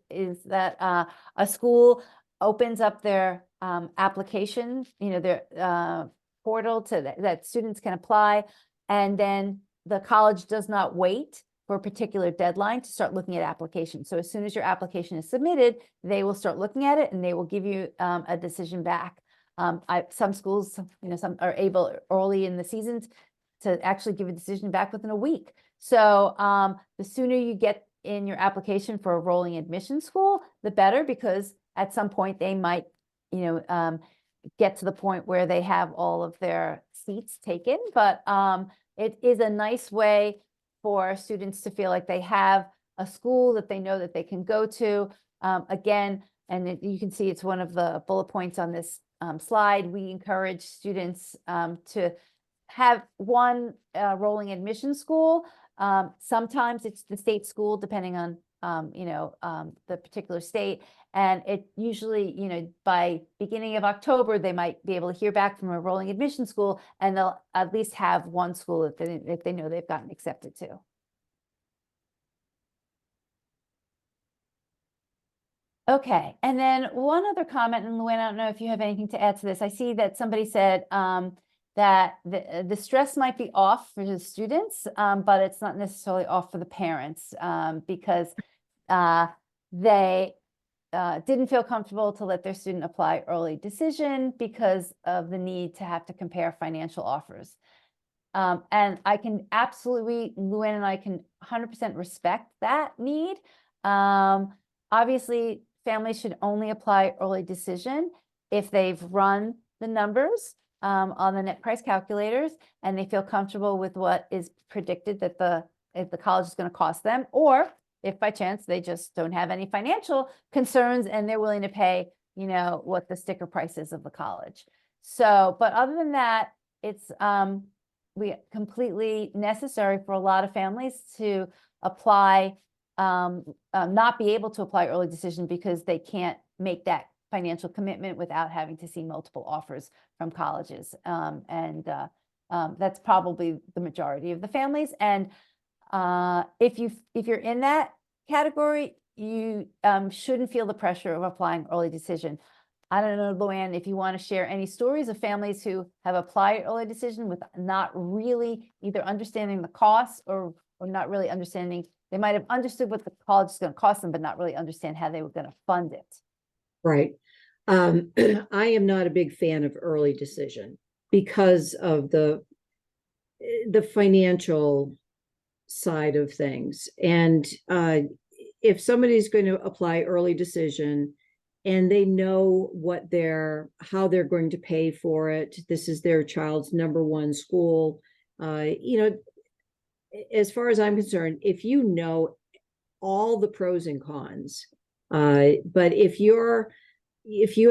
that a school opens up their application, their portal that students can apply, and then the college does not wait for a particular deadline to start looking at applications. So as soon as your application is submitted, they will start looking at it and they will give you a decision back. Some schools, some are able early in the seasons to actually give a decision back within a week. So the sooner you get in your application for a rolling admission school, the better, because at some point they might, get to the point where they have all of their seats taken. But it is a nice way for students to feel like they have a school that they know that they can go to. Again, and you can see it's one of the bullet points on this slide. We encourage students to have one rolling admission school. Sometimes it's the state school, depending on the particular state. And it usually, by beginning of October, they might be able to hear back from a rolling admission school, and they'll at least have one school that they know they've gotten accepted to. Okay, and then one other comment, and Luanne, I don't know if you have anything to add to this. I see that somebody said that the stress might be off for the students, but it's not necessarily off for the parents, because they didn't feel comfortable to let their student apply early decision because of the need to have to compare financial offers. And I can absolutely, Luanne and I can 100% respect that need. Obviously, families should only apply early decision if they've run the numbers on the net price calculators and they feel comfortable with what is predicted that if the college is going to cost them, or if by chance they just don't have any financial concerns and they're willing to pay, what the sticker price is of the college. So, but other than that, it's completely necessary for a lot of families to apply, not be able to apply early decision because they can't make that financial commitment without having to see multiple offers from colleges. That's probably the majority of the families. And if you're in that category, you shouldn't feel the pressure of applying early decision. I don't know, Luanne, if you want to share any stories of families who have applied early decision with not really either understanding the costs or not really understanding. They might have understood what the college is going to cost them, but not really understand how they were going to fund it. Right. I am not a big fan of early decision because of the financial side of things. And if somebody's going to apply early decision and they know how they're going to pay for it, this is their child's number one school, as far as I'm concerned, if you know all the pros and cons, but if you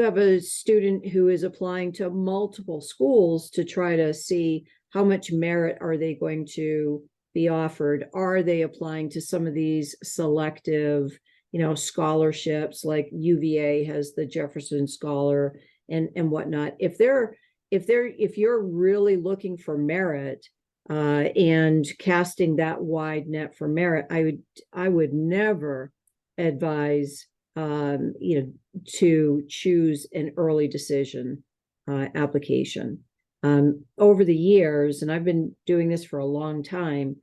have a student who is applying to multiple schools to try to see how much merit are they going to be offered, are they applying to some of these selective, scholarships, like UVA has the Jefferson Scholar and whatnot. If you're really looking for merit, and casting that wide net for merit, I would never advise to choose an early decision application. Over the years, and I've been doing this for a long time,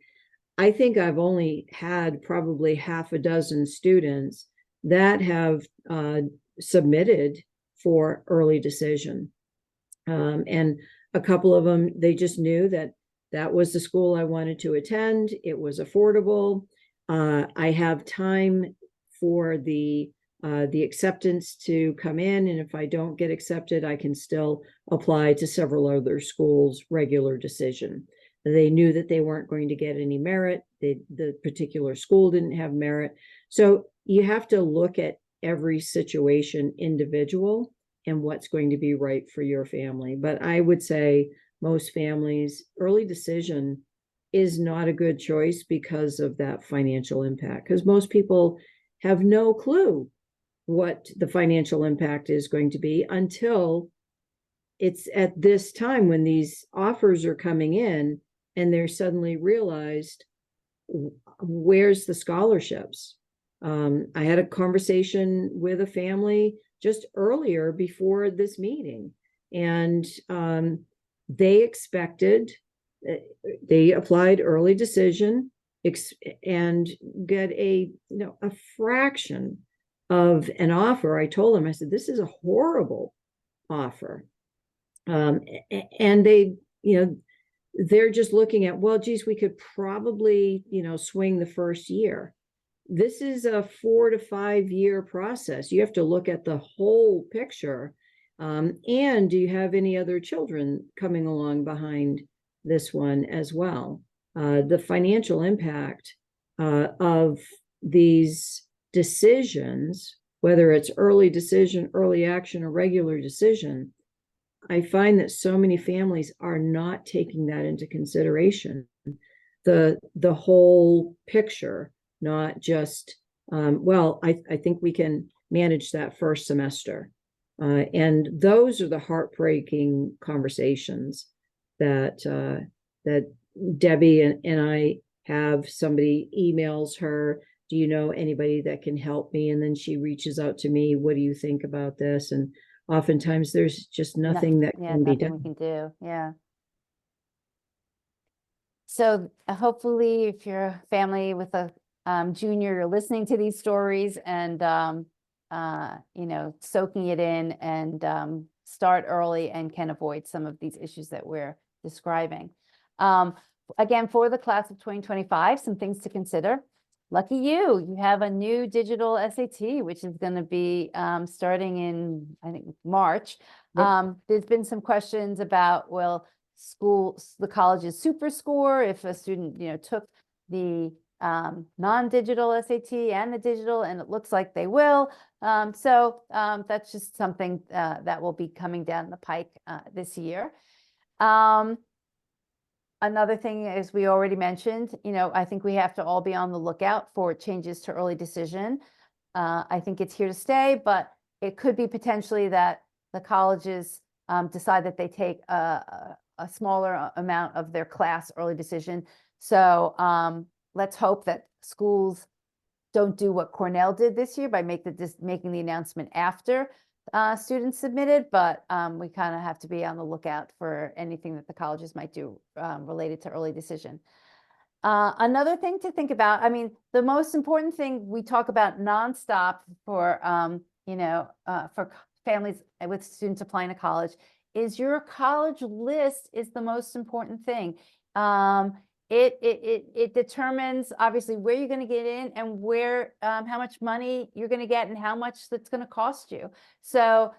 I think I've only had probably half a dozen students that have submitted for early decision. And a couple of them, they just knew that was the school I wanted to attend. It was affordable. I have time for the acceptance to come in, and if I don't get accepted, I can still apply to several other schools, regular decision. They knew that they weren't going to get any merit. The particular school didn't have merit. So you have to look at every situation individual and what's going to be right for your family. But I would say most families, early decision is not a good choice because of that financial impact, because most people have no clue what the financial impact is going to be until it's at this time when these offers are coming in and they're suddenly realized, where's the scholarships? I had a conversation with a family just earlier before this meeting, and they applied early decision and get a fraction of an offer. I told them, I said, this is a horrible offer. And they, they're just looking at, well, geez, we could probably, swing the first year. This is a 4 to 5 year process. You have to look at the whole picture. And do you have any other children coming along behind this one as well? The financial impact of these decisions, whether it's early decision, early action, or regular decision, I find that so many families are not taking that into consideration. The whole picture, not just, I think we can manage that first semester. And those are the heartbreaking conversations that Debbie and I have. Somebody emails her, do you know anybody that can help me? And then she reaches out to me, what do you think about this? And oftentimes there's just nothing that can be done. We can do. Yeah. So hopefully if you're a family with a junior, you're listening to these stories and, soaking it in and start early and can avoid some of these issues that we're describing. Again, for the class of 2025, some things to consider. Lucky you have a new digital SAT, which is going to be starting in, I think, March. Yep. There's been some questions about, well, the college's super score, if a student, took the non-digital SAT and the digital, and it looks like they will. So that's just something that will be coming down the pike this year. Another thing, as we already mentioned, I think we have to all be on the lookout for changes to early decision. I think it's here to stay, but it could be potentially that the colleges decide that they take a smaller amount of their class early decision. So let's hope that schools don't do what Cornell did this year by making the announcement after students submitted, but we kind of have to be on the lookout for anything that the colleges might do related to early decision. Another thing to think about, I mean, the most important thing we talk about nonstop for, for families with students applying to college is your college list is the most important thing. It determines obviously where you're going to get in and where, how much money you're going to get and how much that's going to cost you. So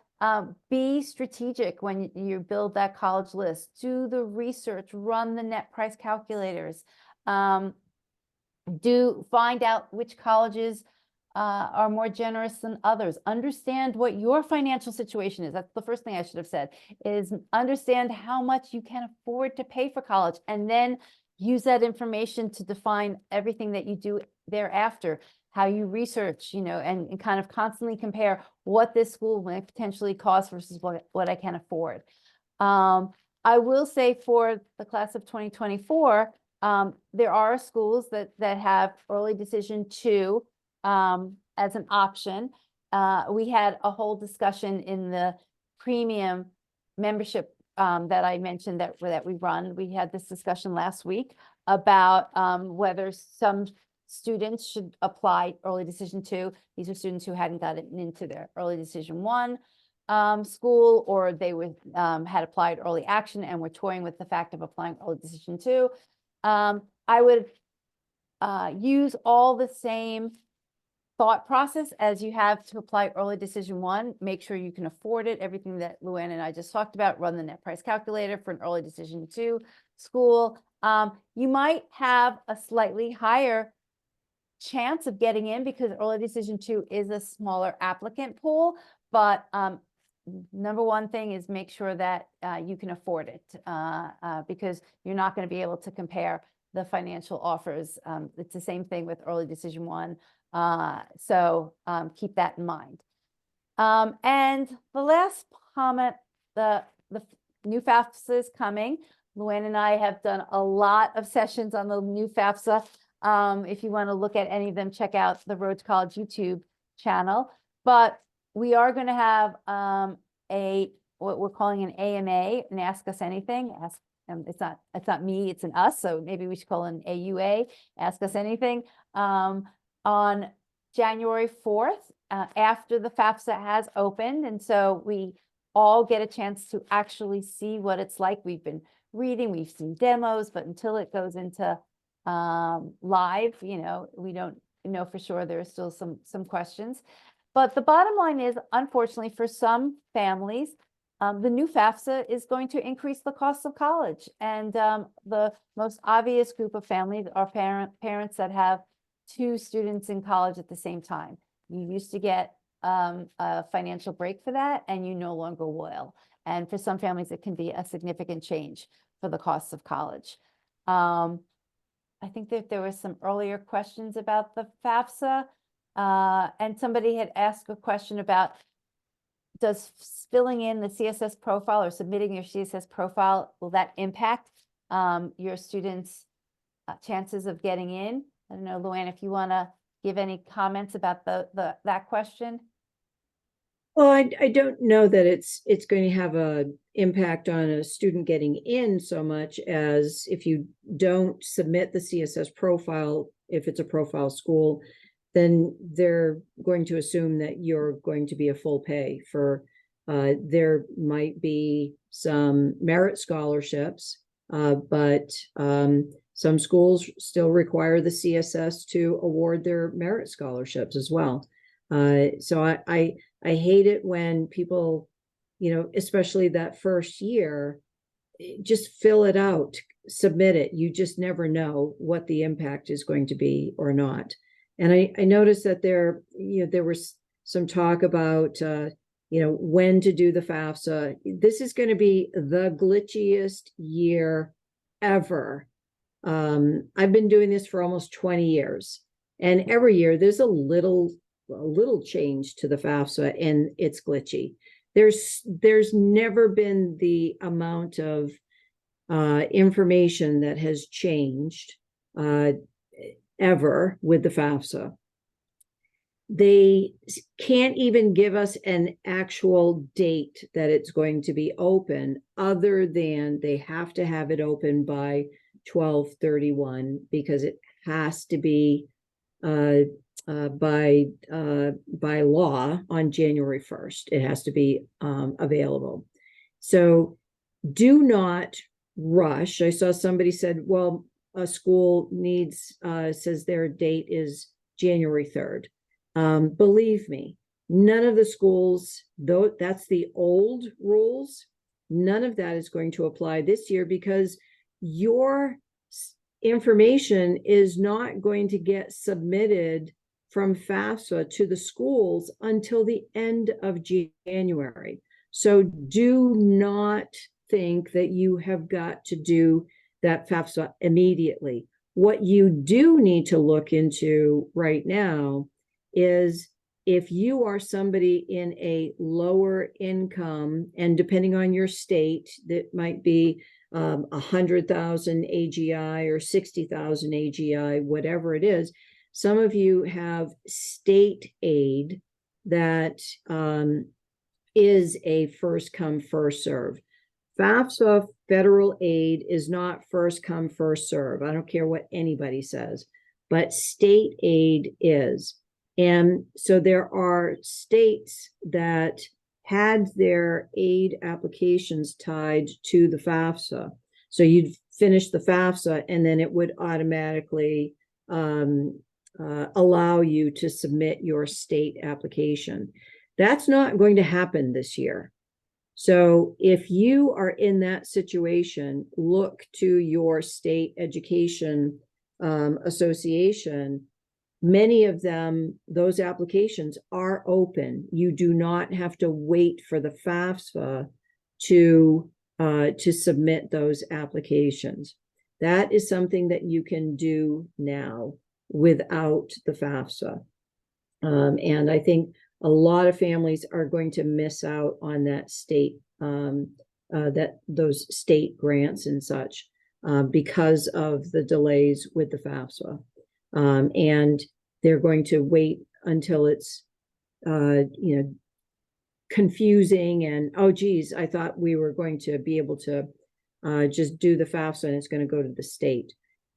be strategic when you build that college list. Do the research, run the net price calculators. Find out which colleges are more generous than others. Understand what your financial situation is. That's the first thing I should have said, is understand how much you can afford to pay for college, and then use that information to define everything that you do thereafter, how you research, and kind of constantly compare what this school might potentially cost versus what I can afford. I will say for the class of 2024, there are schools that have early decision 2 as an option. We had a whole discussion in the premium membership that I mentioned that we run. We had this discussion last week about whether some students should apply early decision 2. These are students who hadn't gotten into their early decision 1 school, or they had applied early action and were toying with the fact of applying early decision 2. I would use all the same thought process as you have to apply early decision 1. Make sure you can afford it. Everything that Luanne and I just talked about. Run the net price calculator for an early decision 2 school. You might have a slightly higher chance of getting in because early decision 2 is a smaller applicant pool, but number one thing is make sure that you can afford it because you're not going to be able to compare the financial offers. It's the same thing with early decision 1. So keep that in mind. And the last comment, the new FAFSA is coming. Luanne and I have done a lot of sessions on the new FAFSA. If you want to look at any of them, check out the Road to College YouTube channel. But we are going to have what we're calling an AMA, and Ask Us Anything. It's not me, it's an us. So maybe we should call it an AUA, Ask Us Anything. On January 4th, after the FAFSA has opened. And so we all get a chance to actually see what it's like. We've been reading, we've seen demos, but until it goes into live, we don't know for sure. There are still some questions. But the bottom line is, unfortunately, for some families, the new FAFSA is going to increase the cost of college. And the most obvious group of families are parents that have 2 students in college at the same time. You used to get a financial break for that, and you no longer will. And for some families, it can be a significant change for the costs of college. I think that there were some earlier questions about the FAFSA, and somebody had asked a question about, does filling in the CSS profile or submitting your CSS profile, will that impact your students' chances of getting in? I don't know, Luanne, if you want to give any comments about that question. Well, I don't know that it's going to have a impact on a student getting in so much as if you don't submit the CSS profile, if it's a profile school, then they're going to assume that you're going to be a full pay for, there might be some merit scholarships, but some schools still require the CSS to award their merit scholarships as well. So I hate it when people, especially that first year, just fill it out, submit it. You just never know what the impact is going to be or not. And I noticed that there was some talk about, when to do the FAFSA. This is going to be the glitchiest year ever. I've been doing this for almost 20 years, and every year there's a little change to the FAFSA, and it's glitchy. There's never been the amount of information that has changed ever with the FAFSA. They can't even give us an actual date that it's going to be open, other than they have to have it open by 12/31, because it has to be by law on January 1st. It has to be available. So do not rush. I saw somebody said, well, a school needs, says their date is January 3rd. Believe me, none of the schools, though that's the old rules, none of that is going to apply this year, because your information is not going to get submitted from FAFSA to the schools until the end of January. So do not think that you have got to do that FAFSA immediately. What you do need to look into right now is, if you are somebody in a lower income, and depending on your state, that might be 100,000 AGI or 60,000 AGI, whatever it is. Some of you have state aid that is a first come, first serve. FAFSA federal aid is not first come, first serve. I don't care what anybody says, but state aid is. And so there are states that had their aid applications tied to the FAFSA. So you'd finish the FAFSA, and then it would automatically allow you to submit your state application. That's not going to happen this year. So if you are in that situation, look to your state education association. Many of them, those applications are open. You do not have to wait for the FAFSA to submit those applications. That is something that you can do now without the FAFSA. And I think a lot of families are going to miss out on that state, those state grants and such, because of the delays with the FAFSA. And they're going to wait until it's, confusing, and, oh, geez, I thought we were going to be able to just do the FAFSA, and it's going to go to the state.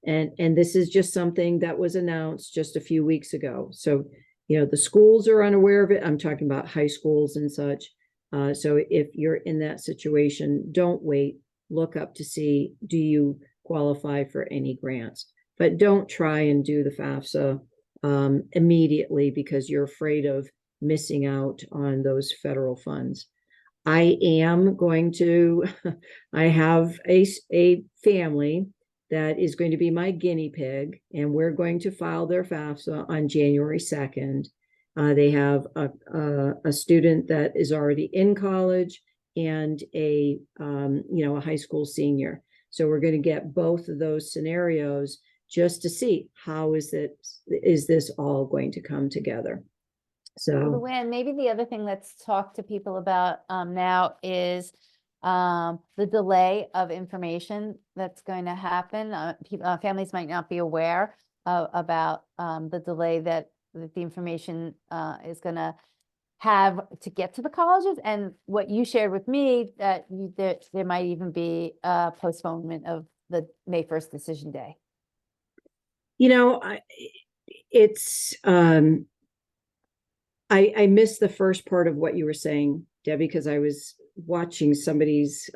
And this is just something that was announced just a few weeks ago. So, the schools are unaware of it. I'm talking about high schools and such. So if you're in that situation, don't wait. look up to see, do you qualify for any grants? But don't try and do the FAFSA immediately because you're afraid of missing out on those federal funds. I am going to, I have a family that is going to be my guinea pig, and we're going to file their FAFSA on January 2nd. They have a student that is already in college and a high school senior. So we're going to get both of those scenarios just to see how is this all going to come together. So Luanne, maybe the other thing let's talk to people about now is the delay of information that's going to happen. Families might not be aware about the delay that the information is going to have to get to the colleges, and what you shared with me that there might even be a postponement of the May 1st decision day. I missed the first part of what you were saying, Debbie, because I was watching somebody's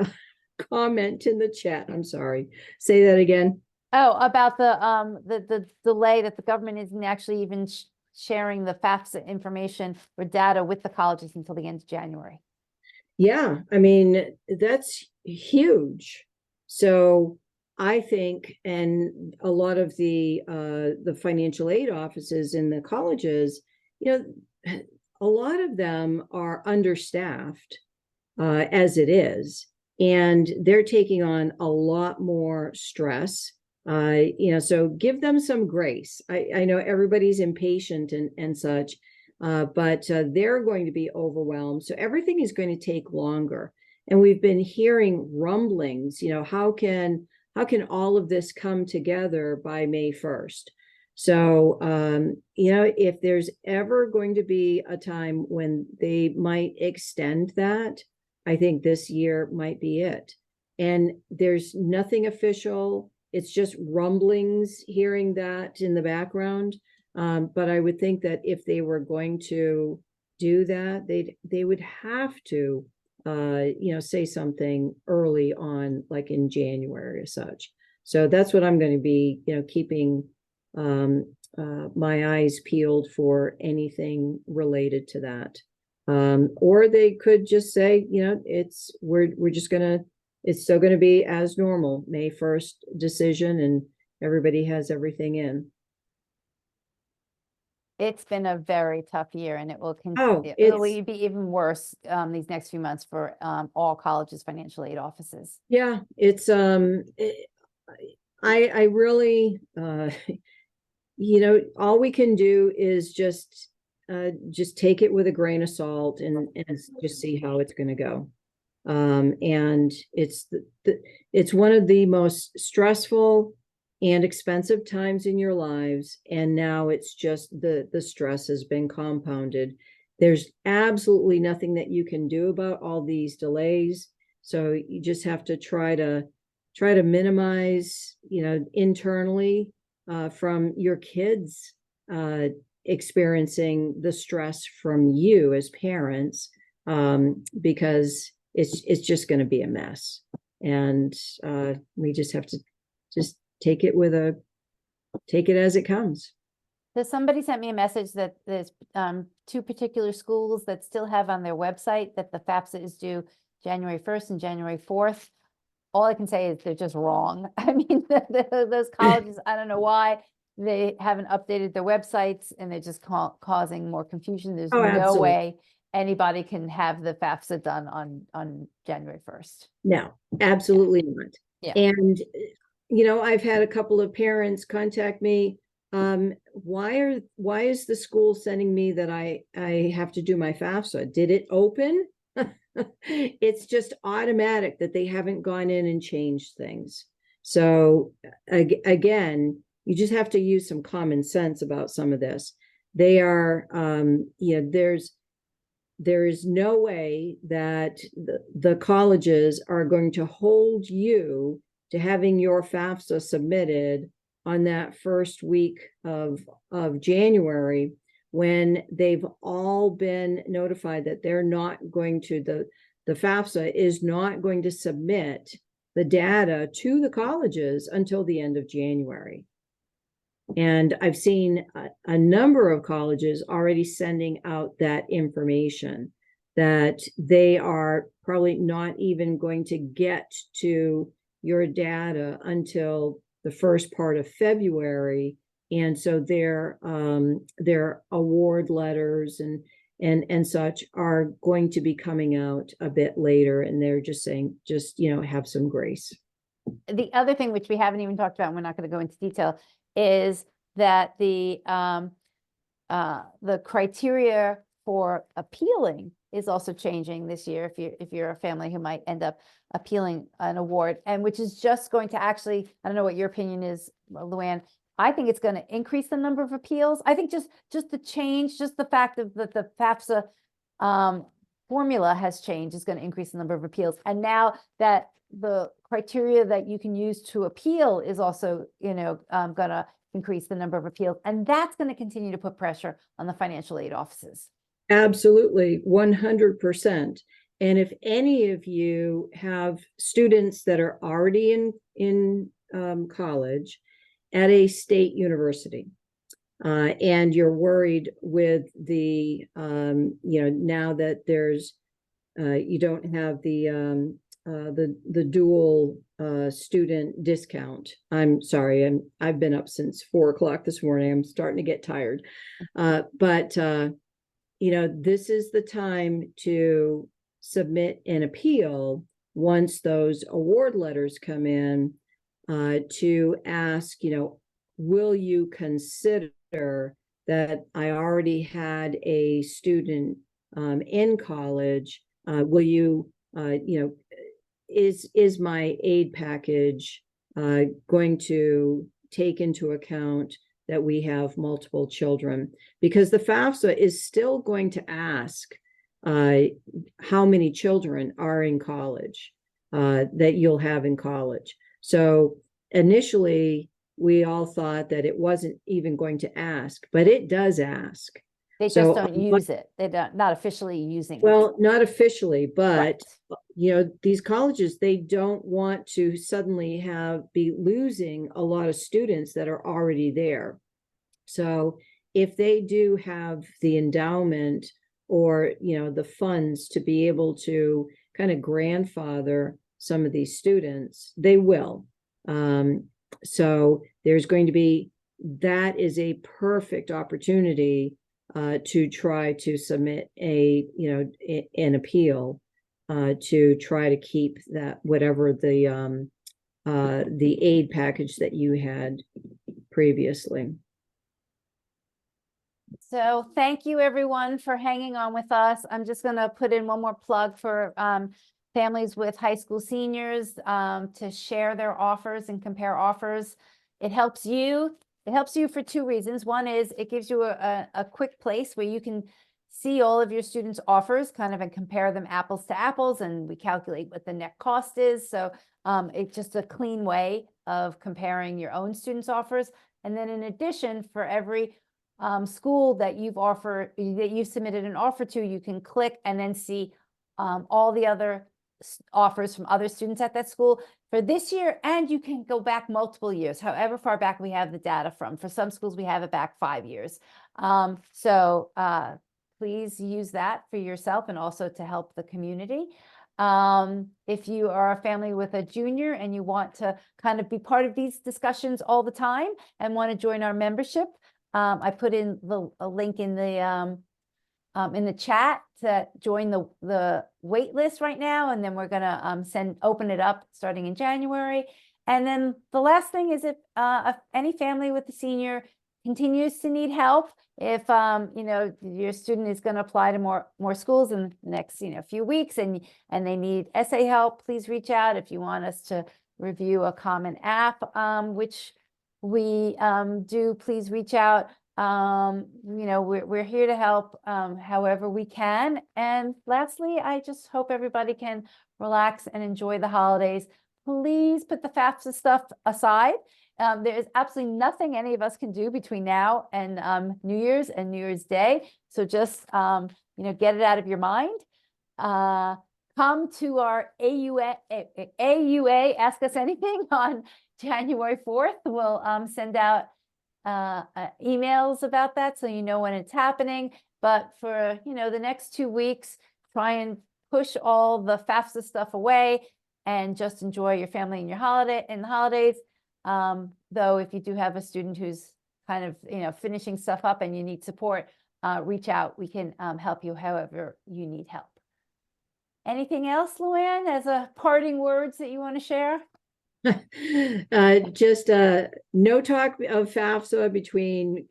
comment in the chat. I'm sorry. Say that again. Oh, about the delay that the government isn't actually even sharing the FAFSA information or data with the colleges until the end of January. Yeah, I mean, that's huge. So I think, and a lot of the financial aid offices in the colleges, a lot of them are understaffed as it is, and they're taking on a lot more stress. So give them some grace. I know everybody's impatient and such, but they're going to be overwhelmed. So everything is going to take longer. And we've been hearing rumblings, how can all of this come together by May 1st? So, if there's ever going to be a time when they might extend that, I think this year might be it. And there's nothing official. It's just rumblings, hearing that in the background. But I would think that if they were going to do that, they would have to, say something early on, like in January or such. So that's what I'm going to be, keeping my eyes peeled for anything related to that. Or they could just say, we're just gonna, it's still going to be as normal, May 1st decision, and everybody has everything in. It's been a very tough year, and it will continue. It will be even worse these next few months for all colleges' financial aid offices. Yeah, it's I really all we can do is just take it with a grain of salt and just see how it's going to go. And it's one of the most stressful and expensive times in your lives, and now it's just the stress has been compounded. There's absolutely nothing that you can do about all these delays, so you just have to try to minimize, internally, from your kids experiencing the stress from you as parents, because it's just going to be a mess, and we just have to just take it as it comes. So somebody sent me a message that there's 2 particular schools that still have on their website that the FAFSA is due January 1st and January 4th. All I can say is they're just wrong. I mean, those colleges, I don't know why they haven't updated their websites, and they're just causing more confusion. There's no way anybody can have the FAFSA done on January 1st. No, absolutely not. Yeah. And, I've had a couple of parents contact me. Why is the school sending me that I have to do my FAFSA? Did it open? It's just automatic that they haven't gone in and changed things. So again, you just have to use some common sense about some of this. They are, there is no way that the colleges are going to hold you to having your FAFSA submitted on that first week of January, when they've all been notified that they're not going to, the FAFSA is not going to submit the data to the colleges until the end of January. And I've seen a number of colleges already sending out that information, that they are probably not even going to get to your data until the first part of February. And so their award letters and such are going to be coming out a bit later. And they're just saying, have some grace. The other thing, which we haven't even talked about, and we're not going to go into detail, is that the criteria for appealing is also changing this year. If you're a family who might end up appealing an award, and which is just going to actually, I don't know what your opinion is, Luanne. I think it's going to increase the number of appeals. I think just the change, just the fact that the FAFSA formula has changed is going to increase the number of appeals. And now that the criteria that you can use to appeal is also, going to increase the number of appeals. And that's going to continue to put pressure on the financial aid offices. Absolutely, 100%. And if any of you have students that are already in college at a state university, and you're worried with the, now that there's, you don't have the dual student discount. I'm sorry, I've been up since 4 o'clock this morning. I'm starting to get tired. But this is the time to submit an appeal once those award letters come in, to ask, will you consider that I already had a student in college? Will you, is my aid package going to take into account that we have multiple children? Because the FAFSA is still going to ask how many children are in college, that you'll have in college. So initially, we all thought that it wasn't even going to ask, but it does ask. They just don't use it. They're not officially using it. Well, not officially, but right. These colleges, they don't want to suddenly be losing a lot of students that are already there. So if they do have the endowment or, the funds to be able to kind of grandfather some of these students, they will. So there's going to be, that is a perfect opportunity to try to submit an appeal to try to keep that, whatever the aid package that you had previously. So thank you everyone for hanging on with us. I'm just going to put in one more plug for families with high school seniors to share their offers and compare offers. It helps you. It helps you for 2 reasons. One is it gives you a quick place where you can see all of your students' offers kind of and compare them apples to apples, and we calculate what the net cost is. So it's just a clean way of comparing your own students' offers. And then in addition, for every school that you've submitted an offer to, you can click and then see all the other offers from other students at that school for this year, and you can go back multiple years, however far back we have the data from. For some schools, we have it back 5 years. So please use that for yourself and also to help the community. If you are a family with a junior and you want to kind of be part of these discussions all the time and want to join our membership, I put in a link in the chat to join the wait list right now, and then we're gonna open it up starting in January. And then the last thing is if any family with a senior continues to need help, if your student is going to apply to more schools in the next few weeks and they need essay help, please reach out. If you want us to review a common app, which we do, please reach out. We're here to help however we can. And lastly, I just hope everybody can relax and enjoy the holidays. Please put the FAFSA stuff aside. There is absolutely nothing any of us can do between now and New Year's and New Year's Day. So just, get it out of your mind. Come come to our AUA Ask Us Anything on January 4th. We'll send out emails about that so you know when it's happening. But for, the next 2 weeks, try and push all the FAFSA stuff away and just enjoy your family and your holidays. Though if you do have a student who's kind of, finishing stuff up and you need support, reach out. We can help you however you need help. Anything else, Luanne, as a parting words that you want to share? Just no talk of FAFSA between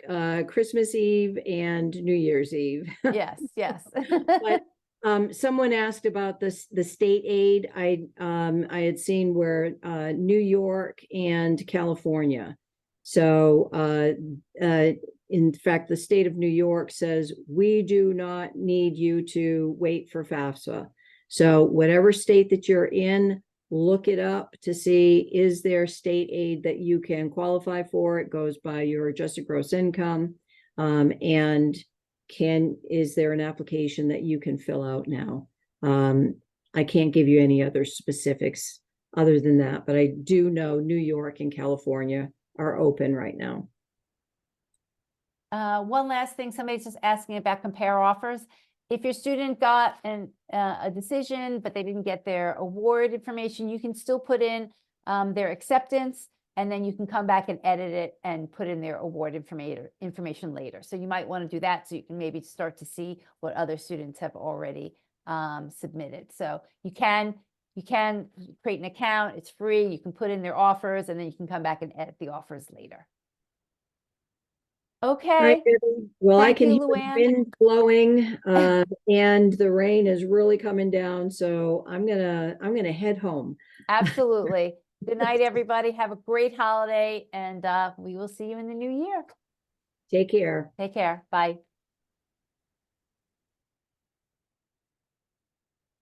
Christmas Eve and New Year's Eve. Yes, yes. But someone asked about the state aid. I had seen where New York and California. So in fact, the state of New York says we do not need you to wait for FAFSA. So whatever state that you're in, look it up to see, is there state aid that you can qualify for? It goes by your adjusted gross income. And is there an application that you can fill out now? I can't give you any other specifics other than that, but I do know New York and California are open right now. One last thing, somebody's just asking about compare offers. If your student got a decision, but they didn't get their award information, you can still put in their acceptance, and then you can come back and edit it and put in their award information later. So you might want to do that so you can maybe start to see what other students have already submitted. So you can create an account, it's free, you can put in their offers, and then you can come back and edit the offers later. Okay. Right, well, I can you, hear the Luanne. wind blowing, and the rain is really coming down. So I'm gonna head home. Absolutely. Good night, everybody. Have a great holiday, and we will see you in the new year. Take care. Take care. Bye.